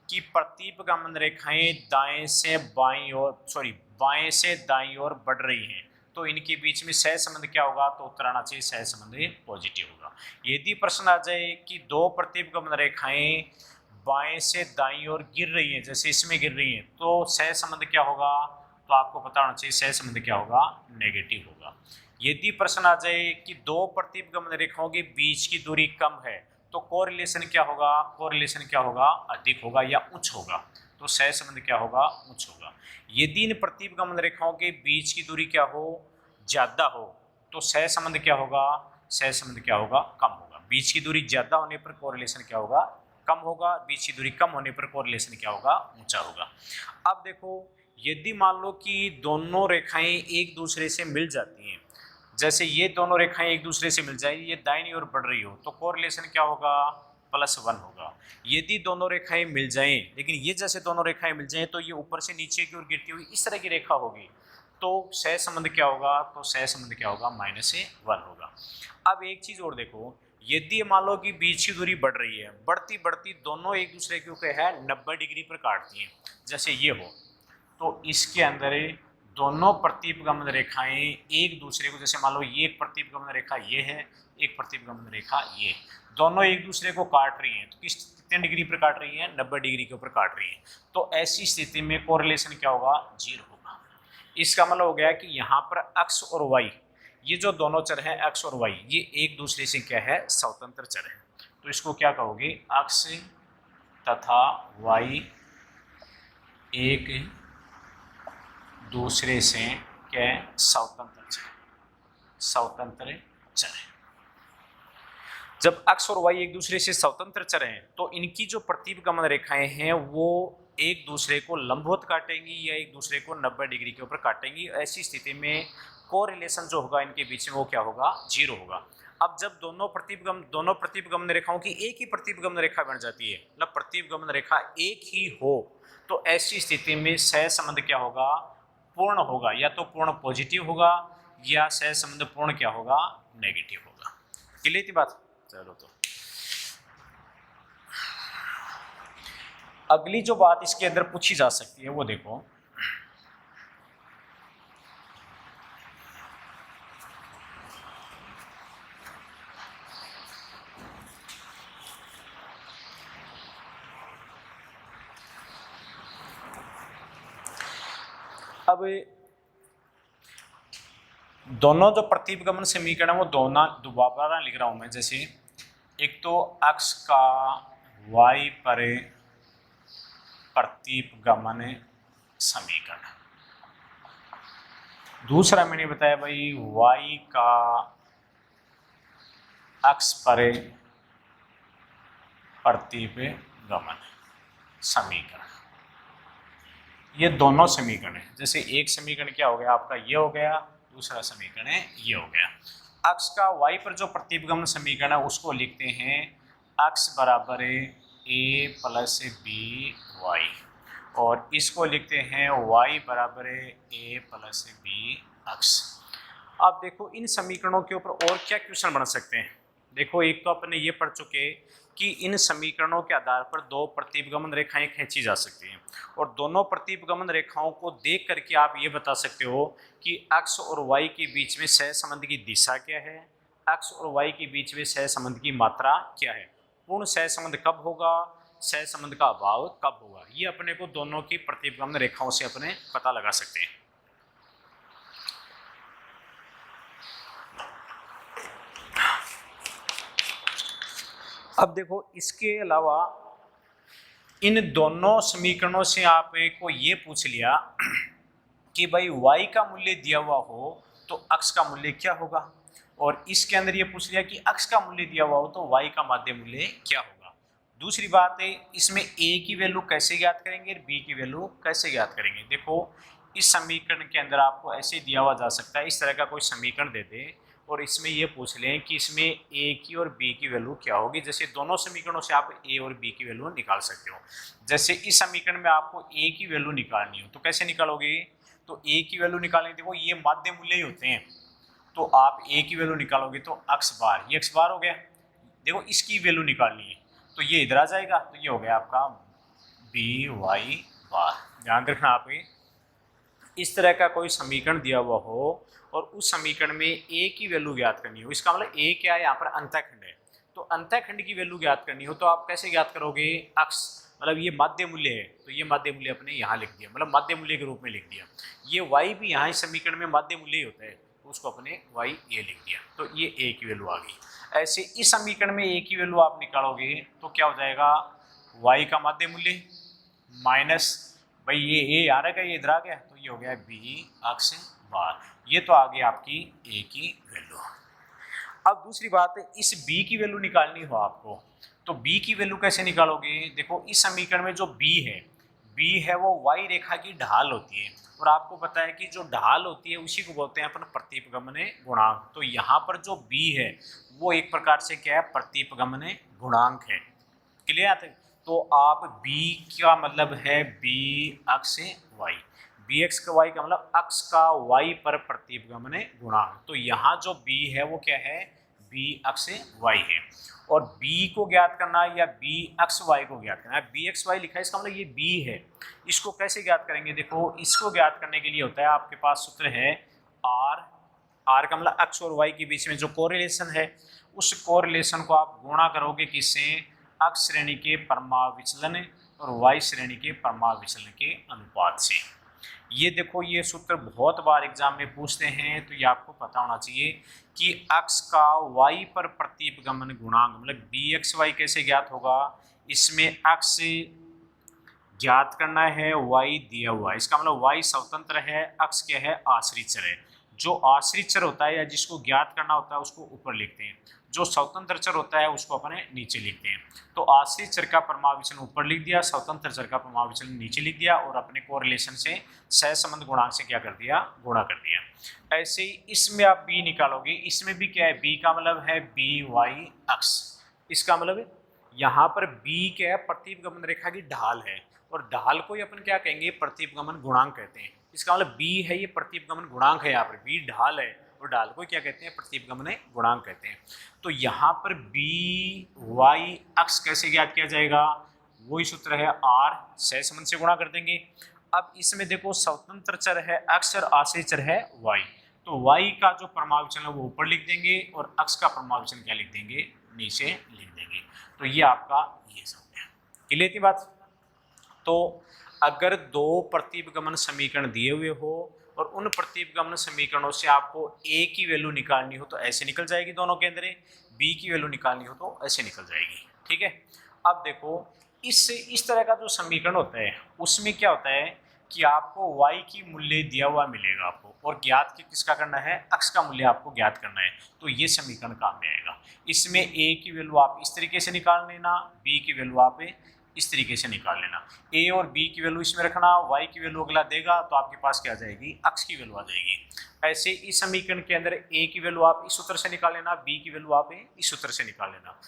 कि प्रतिपगमन रेखाएं बाएं से दाईं ओर बढ़ रही हैं तो इनके बीच में सहसंबंध क्या होगा? तो उत्तर आना चाहिए सहसंबंध पॉजिटिव होगा। यदि प्रश्न आ जाए कि दो प्रतिपगमन रेखाएं बाएं से दाईं ओर गिर रही हैं, जैसे इसमें गिर रही हैं, तो सहसंबंध क्या होगा? तो आपको पता होना चाहिए सहसंबंध क्या होगा? नेगेटिव होगा। यदि प्रश्न आ जाए कि दो प्रतिपगमन रेखाओं के बीच की दूरी कम है तो कोरिलेशन क्या होगा? कोरिलेशन क्या होगा? अधिक होगा या उच्च होगा, तो सहसंबंध क्या होगा? उच्च होगा। यदि इन प्रतिपगमन रेखाओं के बीच की दूरी क्या हो? ज्यादा हो, तो सहसंबंध क्या होगा? सहसंबंध क्या होगा? कम होगा। बीच की दूरी ज्यादा होने पर कोरिलेशन क्या होगा? कम होगा। बीच की दूरी कम होने पर कोरिलेशन क्या होगा? ऊंचा होगा। अब देखो यदि मान लो कि दोनों रेखाएं एक दूसरे से मिल जाती हैं, जैसे ये दोनों रेखाएं एक दूसरे से मिल जाएगी, ये दाहिनी ओर बढ़ रही हो, तो कोरिलेशन क्या होगा? +1 होगा। यदि दोनों रेखाएं मिल जाएं, लेकिन ये जैसे दोनों रेखाएं मिल जाएं तो ये ऊपर से नीचे की ओर गिरती हुई इस तरह की रेखा होगी, तो सहसंबंध क्या होगा? तो सहसंबंध क्या होगा? -1 होगा। अब एक चीज और देखो, यदि मान लो कि बीच की दूरी बढ़ रही है, बढ़ती बढ़ती दोनों एक दूसरे के ऊपर है 90 डिग्री पर काटती हैं, जैसे ये हो, तो इसके अंदर दोनों प्रतिपगमन रेखाएं एक दूसरे को, जैसे मान लो ये एक प्रतिपगमन रेखा ये है, एक प्रतिपगमन रेखा ये, दोनों एक दूसरे को काट रही हैं, तो कितने डिग्री पर काट रही हैं? 90 डिग्री के ऊपर काट रही हैं। तो ऐसी स्थिति में कोरिलेशन क्या होगा? 0 होगा। इसका मतलब हो गया कि यहाँ पर x और y, ये जो दोनों चर हैं x और y, ये एक दूसरे से क्या है? स्वतंत्र चर है। तो इसको क्या कहोगे? x तथा y एक दूसरे से क्या स्वतंत्र चर है। जब x और y एक दूसरे से स्वतंत्र चर हैं तो इनकी जो प्रतिपगमन रेखाएं हैं वो एक दूसरे को लंबवत काटेंगी या एक दूसरे को 90 डिग्री के ऊपर काटेंगी। ऐसी स्थिति में कोरिलेशन जो होगा इनके बीच में वो क्या होगा, 0 होगा। अब जब दोनों प्रतिपगमन रेखाओं की एक ही प्रतिपगमन रेखा बन जाती है, मतलब प्रतिपगमन रेखा एक ही हो, तो ऐसी स्थिति में सहसंबंध क्या होगा, पूर्ण होगा। या तो पूर्ण पॉजिटिव होगा या सहसंबंध पूर्ण क्या होगा, नेगेटिव होगा। क्लियर थी बात? चलो तो अगली जो बात इसके अंदर पूछी जा सकती है वो देखो, अब दोनों जो प्रतिपगमन समीकरण है वो दोबारा लिख रहा हूं मैं। जैसे एक तो x का y पर प्रतिपगमन समीकरण, दूसरा मैंने बताया भाई y का x पर प्रतिपगमन समीकरण। ये दोनों समीकरण है। जैसे एक समीकरण क्या हो गया आपका, ये हो गया, दूसरा समीकरण है ये हो गया। x का y पर जो प्रतिपगमन समीकरण है उसको लिखते हैं x बराबर a प्लस बी वाई, और इसको लिखते हैं y बराबर a प्लस बी x। अब देखो इन समीकरणों के ऊपर और क्या क्वेश्चन बन सकते हैं। देखो एक तो अपने ये पढ़ चुके कि इन समीकरणों के आधार पर दो प्रतिपगमन रेखाएं खींची जा सकती हैं, और दोनों प्रतिपगमन रेखाओं को देख करके आप ये बता सकते हो कि x और y के बीच में सहसंबंध की दिशा क्या है, x और y के बीच में सहसंबंध की मात्रा क्या है, पूर्ण सहसंबंध कब होगा, सहसंबंध का अभाव कब होगा। ये अपने को दोनों की प्रतिपगमन रेखाओं से अपने पता लगा सकते हैं। अब देखो इसके अलावा इन दोनों समीकरणों से आपको ये पूछ लिया कि भाई y का मूल्य दिया हुआ हो तो x का मूल्य क्या होगा, और इसके अंदर ये पूछ लिया कि x का मूल्य दिया हुआ हो तो y का माध्य मूल्य क्या होगा। दूसरी बात है इसमें a की वैल्यू कैसे ज्ञात करेंगे और b की वैल्यू कैसे ज्ञात करेंगे। देखो इस समीकरण के अंदर आपको ऐसे दिया हुआ जा सकता है, इस तरह का कोई समीकरण दे दे और इसमें ये पूछ लें कि इसमें a की और b की वैल्यू क्या होगी। जैसे दोनों समीकरणों से आप a और b की वैल्यू निकाल सकते हो। जैसे इस समीकरण में आपको a की वैल्यू निकालनी हो तो कैसे निकालोगे, तो a की वैल्यू निकालने देखो ये माध्य मूल्य ही होते हैं, तो आप a की वैल्यू निकालोगे तो x बार, ये x बार हो गया। देखो इसकी वैल्यू निकालनी है तो ये इधर आ जाएगा, तो ये हो गया आपका by बार। ध्यान रखना आप इस तरह का कोई समीकरण दिया हुआ हो और उस समीकरण में a की वैल्यू ज्ञात करनी हो, इसका मतलब a क्या है, यहाँ पर अंतःखंड है, तो अंतःखंड की वैल्यू ज्ञात करनी हो तो आप कैसे ज्ञात करोगे, x मतलब ये माध्य मूल्य है तो ये माध्य मूल्य अपने यहाँ लिख दिया, मतलब माध्य मूल्य के रूप में लिख दिया। ये y भी यहाँ इस समीकरण में माध्य मूल्य ही होता है तो उसको अपने y ये लिख दिया, तो ये a की वैल्यू आ गई। ऐसे इस समीकरण में a की वैल्यू आप निकालोगे तो क्या हो जाएगा, y का माध्य मूल्य माइनस भाई ये a आ रहा है, ये इधर आ गया तो ये हो गया b बार, ये तो आ गई आपकी a की वैल्यू। अब दूसरी बात है इस b की वैल्यू निकालनी हो आपको तो b की वैल्यू कैसे निकालोगे। देखो इस समीकरण में जो b है वो y रेखा की ढाल होती है, और आपको पता है कि जो ढाल होती है उसी को बोलते हैं अपन प्रतिपगमन गुणांक। तो यहाँ पर जो b है वो एक प्रकार से क्या है, प्रतिपगमन गुणांक है। क्लियर है? तो आप b का मतलब है b अक्ष y, bx का y का मतलब x का y पर प्रतिपगमन गुणांक। तो यहाँ जो b है वो क्या है, b अक्ष y है, और b को ज्ञात करना या b अक्ष y को ज्ञात करना है। bx y लिखा है इसका मतलब ये b है, इसको कैसे ज्ञात करेंगे। देखो इसको ज्ञात करने के लिए होता है आपके पास सूत्र है r का मतलब x और y के बीच में जो कोरिलेशन है उस कोरिलेशन को आप गुणा करोगे किससे, x श्रेणी के परमाणु विचलन और y श्रेणी के परमाणु विचलन के अनुपात से। ये देखो ये सूत्र बहुत बार एग्जाम में पूछते हैं तो ये आपको पता होना चाहिए कि x का y पर प्रतिपगमन गुणांक मतलब bxy कैसे ज्ञात होगा, इसमें x ज्ञात करना है, y दिया हुआ है। इसका मतलब y स्वतंत्र है, x क्या है, आश्रित चर है। जो आश्रित चर होता है या जिसको ज्ञात करना होता है उसको ऊपर लिखते हैं, जो स्वतंत्र चर होता है उसको अपने नीचे लिखते हैं। तो आश्रित चर का परमाविचलन ऊपर लिख दिया, स्वतंत्र चर का परमाविचलन नीचे लिख दिया और अपने कोरिलेशन से सहसंबंध गुणांक से क्या कर दिया, गुणा कर दिया। ऐसे ही इसमें आप b निकालोगे, इसमें भी क्या है, b का मतलब है by(x). इसका मतलब यहाँ पर b क्या है, प्रतिपगमन रेखा की ढाल है और ढाल को ही अपन क्या कहेंगे, प्रतिपगमन गुणांक कहते हैं। इसका मतलब b है, ये प्रतिपगमन गुणांक है, यहाँ पर b ढाल है और ढाल को क्या कहते हैं, प्रतिपगमन गुणांक कहते हैं। तो यहाँ पर by(x) कैसे ज्ञात किया जाएगा, वही सूत्र है r, सहसंबंध से गुणा कर देंगे। अब इसमें देखो स्वतंत्र चर है x और आश्रित चर है y, तो y का जो परमाविचलन है वो ऊपर लिख देंगे और x का परमाविचलन क्या लिख देंगे, नीचे लिख देंगे। तो ये आपका ये सब है। क्लियर थी बात। तो अगर दो प्रतिपगमन समीकरण दिए हुए हो और उन प्रतिपगमन समीकरणों से आपको a की वैल्यू निकालनी हो तो ऐसे निकल जाएगी, दोनों के अंदर b की वैल्यू निकालनी हो तो ऐसे निकल जाएगी। ठीक है। अब देखो इस तरह का जो समीकरण होता है उसमें क्या होता है कि आपको y की मूल्य दिया हुआ मिलेगा आपको, और ज्ञात किसका करना है, x का मूल्य आपको ज्ञात करना है। तो ये समीकरण काम में आएगा। इसमें a की वैल्यू आप इस तरीके से निकाल लेना, b की वैल्यू आप इस तरीके से निकाल लेना। a और b की वैल्यू इसमें रखना, y की वैल्यू अगला देगा तो आपके पास क्या आ जाएगी, x की वैल्यू आ जाएगी। ऐसे इस समीकरण के अंदर a की वैल्यू आप इस सूत्र से निकाल लेना, b की वैल्यू आप इस सूत्र से निकाल लेना।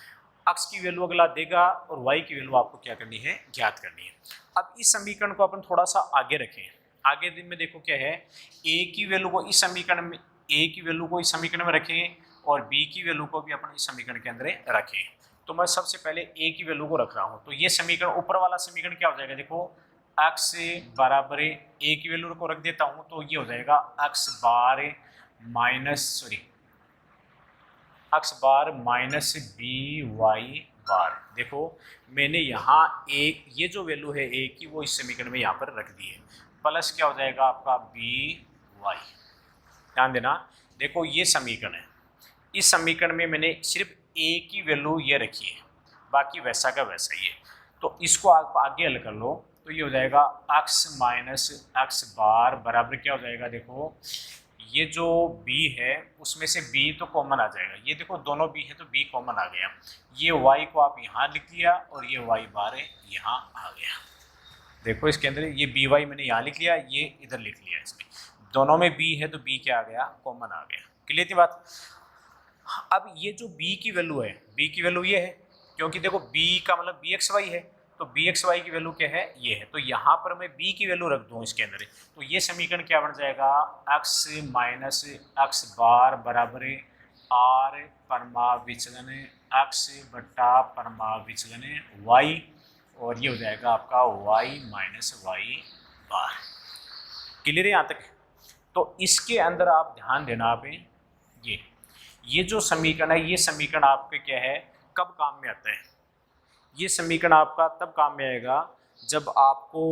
x की वैल्यू अगला देगा और y की वैल्यू आपको क्या करनी है, ज्ञात करनी है। अब इस समीकरण को अपन थोड़ा सा आगे रखें। आगे दिन में देखो क्या है, a की वैल्यू को इस समीकरण में, a की वैल्यू को इस समीकरण में रखें और b की वैल्यू को भी अपन इस समीकरण के अंदर रखें। तो मैं सबसे पहले a की वैल्यू को रख रहा हूं। तो ये समीकरण, ऊपर वाला समीकरण क्या हो जाएगा, देखो x बराबर a की वैल्यू को रख देता हूं तो ये हो जाएगा x बार माइनस बी वाई बार। देखो मैंने यहाँ एक, ये जो वैल्यू है a की वो इस समीकरण में यहाँ पर रख दी है, प्लस क्या हो जाएगा आपका बी वाई। ध्यान देना, देखो ये समीकरण है, इस समीकरण में मैंने सिर्फ a की वैल्यू ये रखी है, बाकी वैसा का वैसा ही है। तो इसको आप आगे हल कर लो तो ये हो जाएगा x माइनस एक्स बार बराबर क्या हो जाएगा, देखो ये जो b है उसमें से b तो कॉमन आ जाएगा, ये देखो दोनों b है तो b कॉमन आ गया, ये y को आप यहाँ लिख दिया और ये y बार है यहाँ आ गया। देखो इसके अंदर ये बी वाई मैंने यहाँ लिख लिया, ये इधर लिख लिया, इसमें दोनों में b है तो b क्या आ गया, कॉमन आ गया। क्लियर थी बात। अब ये जो b की वैल्यू है, b की वैल्यू ये है, क्योंकि देखो b का मतलब bxy है, तो bxy की वैल्यू क्या है, ये है। तो यहाँ पर मैं b की वैल्यू रख दूँ इसके अंदर, तो ये समीकरण क्या बन जाएगा, x माइनस एक्स बार बराबर r परमाविचलन x बट्टा परमाविचलन y, और ये हो जाएगा आपका y माइनस वाई बार। क्लियर है यहाँ तक। तो इसके अंदर आप ध्यान देना, आप ये जो समीकरण है, ये समीकरण आपके क्या है, कब काम में आता है, ये समीकरण आपका तब काम में आएगा जब आपको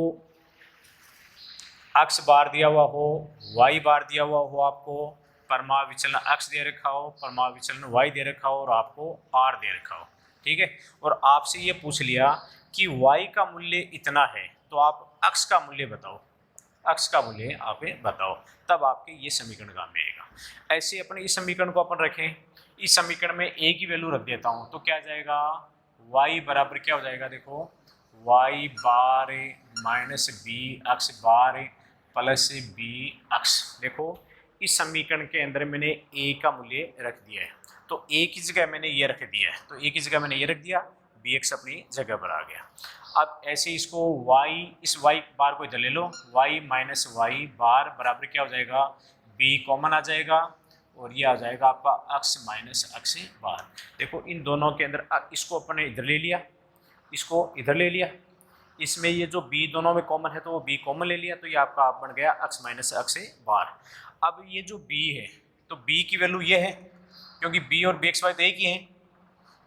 x बार दिया हुआ हो, y बार दिया हुआ हो, आपको परमाविचलन x दे रखा हो, परमाविचलन y दे रखा हो और आपको r दे रखा हो। ठीक है। और आपसे ये पूछ लिया कि y का मूल्य इतना है तो आप x का मूल्य बताओ, x का मूल्य आप बताओ, तब आपके ये समीकरण काम में आएगा। ऐसे अपने इस समीकरण को अपन रखें, इस समीकरण में a की वैल्यू रख देता हूँ तो क्या आ जाएगा, y बराबर क्या हो जाएगा, देखो y बार माइनस बी एक्स बार प्लस बी एक्स। देखो इस समीकरण के अंदर मैंने a का मूल्य रख दिया है, तो a की जगह मैंने ये रख दिया है, तो a की जगह मैंने ये रख दिया, bx अपनी जगह पर आ गया। अब ऐसे इसको y, इस y बार को इधर ले लो, y माइनस वाई बार बराबर क्या हो जाएगा, b कॉमन आ जाएगा और ये आ जाएगा आपका x माइनस एक्स बार। देखो इन दोनों के अंदर इसको अपने इधर ले लिया, इसको इधर ले लिया, इसमें ये जो b दोनों में कॉमन है तो वो b कॉमन ले लिया, तो ये आपका बन गया x माइनस एक्स बार। अब ये जो b है तो b की वैल्यू ये है, क्योंकि b और bx y तो एक ही हैं,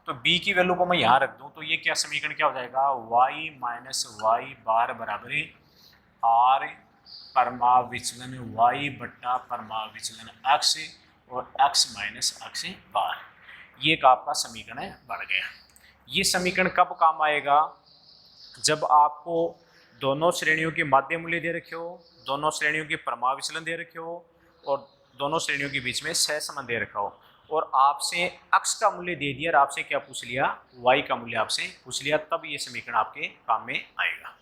तो b की वैल्यू को मैं यहाँ रख दूँ तो ये क्या समीकरण क्या हो जाएगा, y माइनस वाई बार बराबर r परमाविचलन y बट्टा परमाविचलन x और x माइनस एक्स बार। ये एक आपका समीकरण बन गया। ये समीकरण कब काम आएगा? जब आपको दोनों श्रेणियों के माध्य मूल्य दे रखे हो, दोनों श्रेणियों के प्रमाण विचलन दे रखे हो और दोनों श्रेणियों के बीच में सहसंबंध दे रखा हो और आपसे अक्ष का मूल्य दे दिया और आपसे क्या पूछ लिया? y का मूल्य आपसे पूछ लिया, तब ये समीकरण आपके काम में आएगा।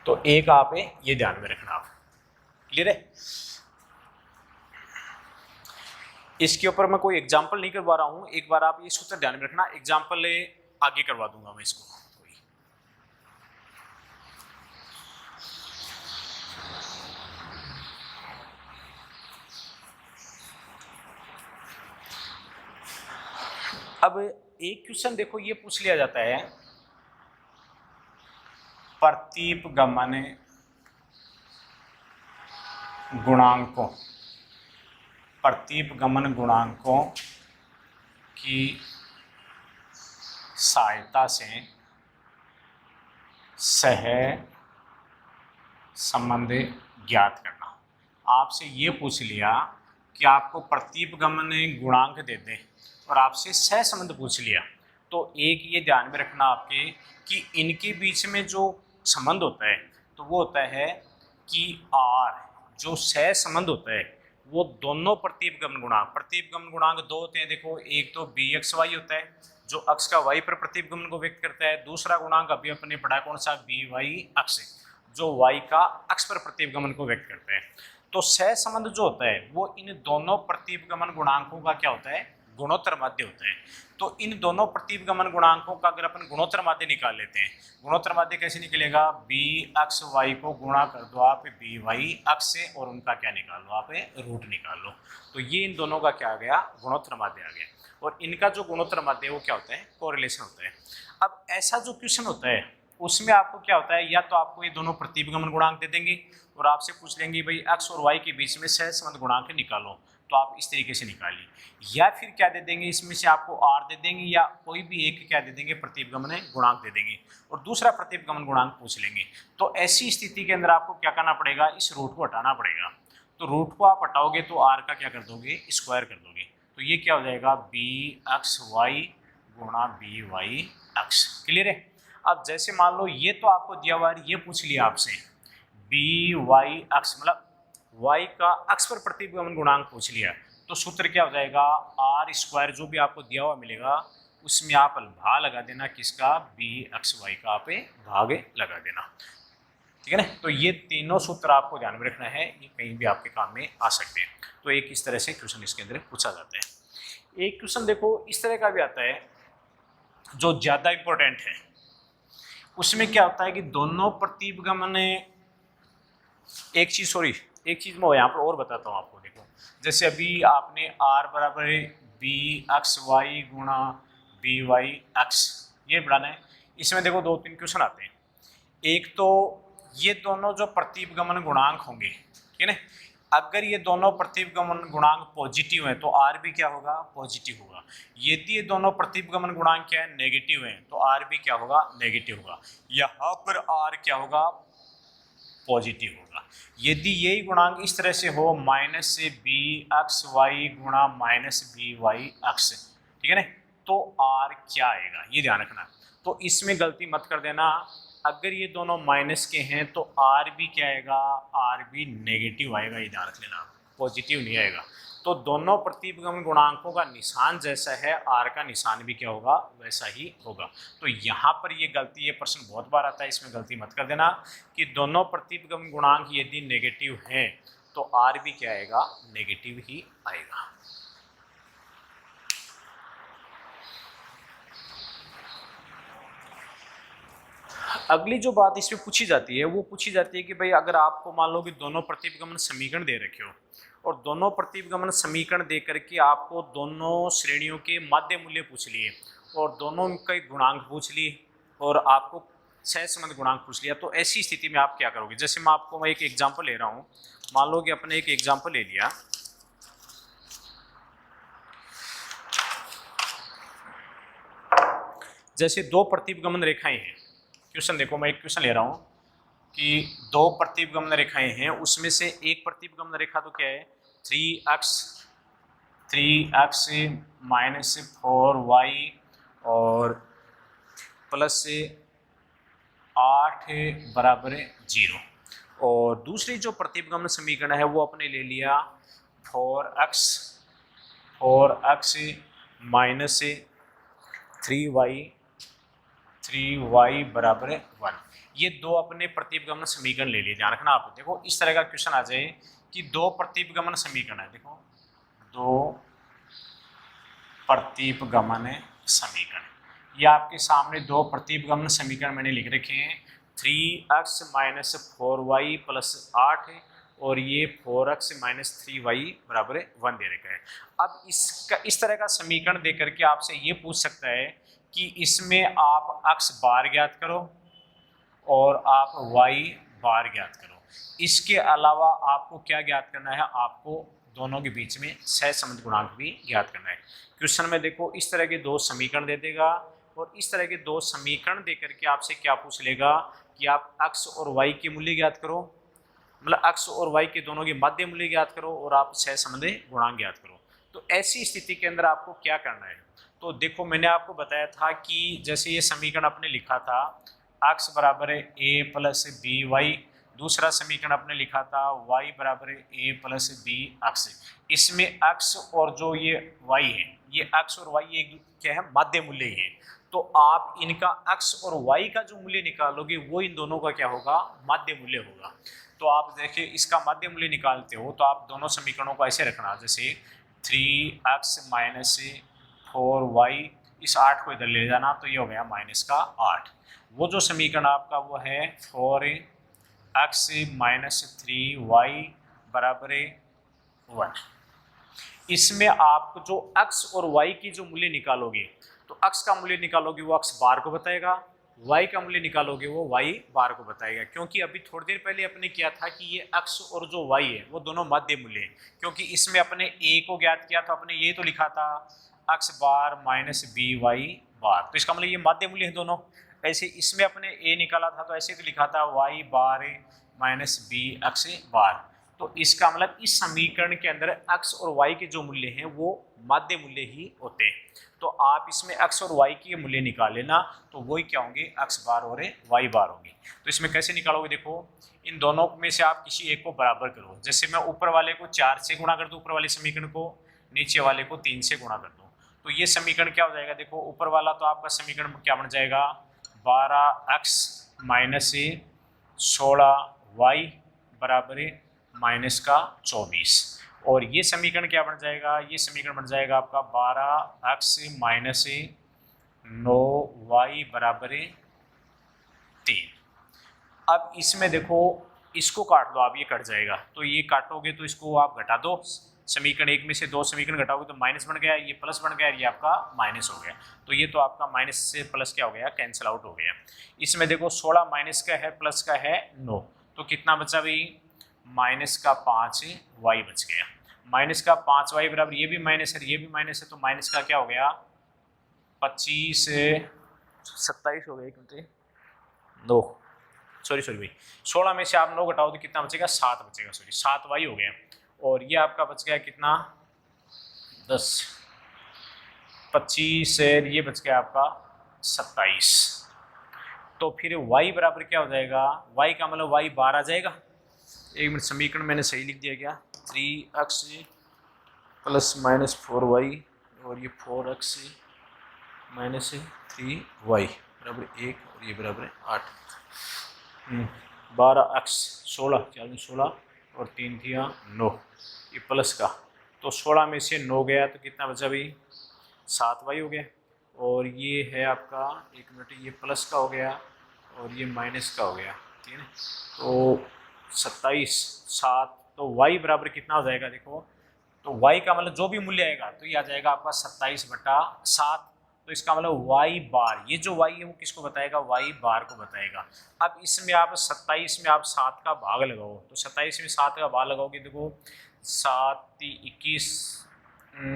तो एक आप ये ध्यान में रखना। आप क्लियर है? इसके ऊपर मैं कोई एग्जाम्पल नहीं करवा रहा हूं, एक बार आप ये सूत्र ध्यान में रखना। एग्जाम्पल आगे करवा दूंगा मैं इसको। अब एक क्वेश्चन देखो, ये पूछ लिया जाता है प्रतीपगमन गुणांकों, प्रतीपगमन गुणांकों की सहायता से सह संबंध ज्ञात करना। आपसे ये पूछ लिया कि आपको प्रतीपगमन गुणांक दे दें और आपसे सह संबंध पूछ लिया, तो एक ये ध्यान में रखना आपके कि इनके बीच में जो संबंध होता है तो वो होता है कि आर जो सह संबंध होता है वो दोनों प्रतीपगमन गुणांक दो होते हैं। देखो, एक तो बी एक्स वाई होता है जो अक्ष का वाई पर प्रतीपगमन को व्यक्त करता है, दूसरा गुणांक अभी अपने पढ़ा कौन सा? बी वाई अक्ष जो वाई का अक्ष पर प्रतीपगमन को व्यक्त करता है। तो सह संबंध जो होता है वो इन दोनों प्रतीपगमन गुणांकों का क्या होता है? गुणोत्तर माध्य होता है। तो इन दोनों प्रतीपगमन गुणांकों का अगर अपन गुणोत्तर माध्य निकाल लेते हैं, गुणोत्तर माध्य कैसे निकलेगा? बी अक्ष वाई को गुणा कर दो आप बी वाई अक्ष से और उनका क्या निकाल लो? आप रूट निकाल लो। तो ये इन दोनों का क्या आ गया? गुणोत्तर माध्य आ गया। और इनका जो गुणोत्तर माध्य है वो क्या होता है? कोरिलेशन होता है। अब ऐसा जो क्वेश्चन होता है उसमें आपको क्या होता है, या तो आपको ये दोनों प्रतीपगमन गुणांक दे देंगे और आपसे पूछ लेंगे भाई एक्स और वाई के बीच में सहसंबंध गुणांक निकालो, तो आप इस तरीके से निकालिए। या फिर क्या दे देंगे, इसमें से आपको आर दे देंगे या कोई भी एक क्या दे देंगे? प्रतीपगमन गुणांक दे देंगे और दूसरा प्रतीपगमन गुणांक पूछ लेंगे। तो ऐसी स्थिति के अंदर आपको क्या करना पड़ेगा? इस रूट को हटाना पड़ेगा। तो रूट को आप हटाओगे तो आर का क्या कर दोगे? स्क्वायर कर दोगे। तो ये क्या हो जाएगा? बी एक्स वाई गुणा बी वाई एक्स। क्लियर है? अब जैसे मान लो ये तो आपको दिया हुआ है, ये पूछ लिया आपसे बी वाई एक्स मतलब y का अक्ष पर प्रतीपगमन गुणांक पूछ लिया, तो सूत्र क्या हो जाएगा? आर स्क्वायर जो भी आपको दिया हुआ मिलेगा उसमें आप भाग लगा देना, किसका? बी एक्स वाई का आप भाग लगा देना। ठीक है ना? तो ये तीनों सूत्र आपको ध्यान में रखना है, ये कहीं भी आपके काम में आ सकते हैं। तो एक इस तरह से क्वेश्चन इसके अंदर पूछा जाता है। एक क्वेश्चन देखो इस तरह का भी आता है जो ज़्यादा इम्पोर्टेंट है। उसमें क्या होता है कि दोनों प्रतीपगमन एक चीज़ मैं यहाँ पर और बताता हूँ आपको। देखो, जैसे अभी आपने r बराबर बी एक्स वाई गुणा बी वाई एक्स ये बढ़ाना है। इसमें देखो दो तीन क्वेश्चन आते हैं। एक तो ये दोनों जो प्रतीपगमन गुणांक होंगे, ठीक है ना, अगर ये दोनों प्रतीपगमन गुणांक पॉजिटिव हैं तो आर भी क्या होगा? पॉजिटिव होगा। यदि ये दोनों प्रतीपगमन गुणांक क्या है? नेगेटिव हैं, तो आर भी क्या होगा? नेगेटिव होगा। यहाँ पर आर क्या होगा? पॉजिटिव होगा। यदि यही गुणांक इस तरह से हो माइनस से बी एक्स वाई गुणा माइनस बी वाई एक्स, ठीक है ना, तो आर क्या आएगा? ये ध्यान रखना। तो इसमें गलती मत कर देना, अगर ये दोनों माइनस के हैं तो आर भी क्या आएगा? आर भी नेगेटिव आएगा, ये ध्यान रख लेना, पॉजिटिव नहीं आएगा। तो दोनों प्रतीपगमन गुणांकों का निशान जैसा है आर का निशान भी क्या होगा? वैसा ही होगा। तो यहाँ पर ये गलती, ये प्रश्न बहुत बार आता है, इसमें गलती मत कर देना कि दोनों प्रतीपगमन गुणांक यदि नेगेटिव हैं तो आर भी क्या आएगा? नेगेटिव ही आएगा। अगली जो बात इसमें पूछी जाती है वो पूछी जाती है कि भाई अगर आपको मान लो कि दोनों प्रतीपगमन समीकरण दे रखे हो और दोनों प्रतीपगमन समीकरण दे करके आपको दोनों श्रेणियों के माध्य मूल्य पूछ लिए और दोनों के गुणांक पूछ लिए और आपको सहसंबंध गुणांक पूछ लिया, तो ऐसी स्थिति में आप क्या करोगे? जैसे मैं एक एग्जाम्पल ले रहा हूँ। मान लो कि अपने एक एग्जाम्पल ले लिया, जैसे दो प्रतीपगमन रेखाएं हैं। क्वेश्चन देखो, मैं एक क्वेश्चन ले रहा हूँ कि दो प्रतीपगमन रेखाएं हैं, उसमें से एक प्रतीपगमन रेखा तो क्या है? 3x 3x माइनस 4y और प्लस 8 बराबर 0। और दूसरी जो प्रतिपगमन समीकरण है वो अपने ले लिया 4x माइनस 3y बराबर 1। ये दो अपने प्रतिपगमन समीकरण ले लिए। ध्यान रखना आप। देखो इस तरह का क्वेश्चन आ जाए कि दो प्रतिपगमन समीकरण है। देखो दो प्रतिपगमन समीकरण, ये आपके सामने दो प्रतिपगमन समीकरण मैंने लिख रखे हैं। 3x माइनस 4y प्लस 8 और ये 4x माइनस 3y बराबर 1 दे रखा है। अब इसका इस तरह का समीकरण दे करके आपसे ये पूछ सकता है कि इसमें आप x बार ज्ञात करो और आप y बार ज्ञात करो। इसके अलावा आपको क्या ज्ञात करना है, आपको दोनों के बीच में सहसंबंध गुणांक भी ज्ञात करना है। क्वेश्चन में देखो इस तरह के दो समीकरण दे देगा और इस तरह के दो समीकरण दे करके आपसे क्या पूछ लेगा कि आप x और y के मूल्य ज्ञात करो, मतलब x और y के दोनों के माध्य मूल्य ज्ञात करो और आप सहसंबंध गुणांक ज्ञात करो। तो ऐसी स्थिति के अंदर आपको क्या करना है, तो देखो मैंने आपको बताया था कि जैसे ये समीकरण आपने लिखा था x बराबर है a प्लस बी वाई, दूसरा समीकरण आपने लिखा था y बराबर है a प्लस बी एक्स। इसमें x और जो ये y है, ये x और y एक क्या है, माध्य मूल्य ही है। तो आप इनका x और y का जो मूल्य निकालोगे वो इन दोनों का क्या होगा, माध्य मूल्य होगा। तो आप देखिए इसका माध्य मूल्य निकालते हो तो आप दोनों समीकरणों को ऐसे रखना, जैसे 3x माइनस 4y, इस 8 को इधर ले जाना तो ये हो गया माइनस का 8। वो जो समीकरण आपका वो है 4x माइनस 3y बराबर 1। इसमें आप जो x और y की जो मूल्य निकालोगे तो x का मूल्य निकालोगे वो x बार को बताएगा, y का मूल्य निकालोगे वो y बार को बताएगा। क्योंकि अभी थोड़ी देर पहले अपने किया था कि ये x और जो y है वो दोनों माध्य मूल्य है। क्योंकि इसमें अपने a को ज्ञात किया तो अपने ये तो लिखा था x बार माइनस बी वाई बार, तो इसका मतलब ये माध्य मूल्य है दोनों। ऐसे इसमें अपने a निकाला था तो ऐसे तो लिखा था y बार माइनस बी एक्स बार। तो इसका मतलब इस समीकरण के अंदर x और y के जो मूल्य हैं वो माध्य मूल्य ही होते हैं। तो आप इसमें x और y के मूल्य निकाल लेना तो वही क्या होंगे, x बार और y बार होंगे। तो इसमें कैसे निकालोगे, देखो इन दोनों में से आप किसी एक को बराबर करो। जैसे मैं ऊपर वाले को 4 से गुणा कर दूं, ऊपर वाले समीकरण को, नीचे वाले को 3 से गुणा कर दूं, तो ये समीकरण क्या हो जाएगा। देखो ऊपर वाला तो आपका समीकरण क्या बन जाएगा, 12x माइनस 16y बराबर माइनस का 24। और ये समीकरण क्या बन जाएगा, ये समीकरण बन जाएगा आपका 12x माइनस 9y बराबर 3। अब इसमें देखो इसको काट दो आप, ये कट जाएगा, तो ये काटोगे तो इसको आप घटा दो। समीकरण एक में से दो समीकरण घटाओगे तो माइनस बन गया, ये प्लस बन गया, ये आपका माइनस हो गया। तो ये तो आपका माइनस से प्लस क्या हो गया, कैंसिल आउट हो गया। इसमें देखो 16 माइनस का है, प्लस का है 9, तो कितना बचा भाई, माइनस का 5y बच गया। माइनस का 5y बराबर ये भी माइनस है, ये भी माइनस है, तो माइनस का क्या हो गया 25 27 हो गया, क्योंकि 9 सॉरी भाई 16 में से आप 9 घटाओ तो कितना बचेगा, 7 बचेगा, सॉरी 7y हो गया। और ये आपका बच गया कितना 10, 25 से ये बच गया आपका 27। तो फिर y बराबर क्या हो जाएगा, y का मतलब y बार आ जाएगा। एक मिनट, समीकरण मैंने सही लिख दिया क्या, 3x प्लस माइनस 4y और ये 4x माइनस 3y बराबर 1 और ये बराबर 8। 12x 16 16 और 3 दिया 9, ये प्लस का, तो 16 में से 9 गया तो कितना बचा भाई 7y हो गया। और ये है आपका, एक मिनट, ये प्लस का हो गया और ये माइनस का हो गया, ठीक है। तो 27 7, तो y बराबर कितना हो जाएगा, देखो तो y का मतलब जो भी मूल्य आएगा तो ये आ जाएगा आपका 27/7। तो इसका मतलब y बार, ये जो y है वो किसको बताएगा, y बार को बताएगा। अब इसमें आप 27 में आप 7 का भाग लगाओ, तो 27 में 7 का भाग लगाओगे, देखो 7 21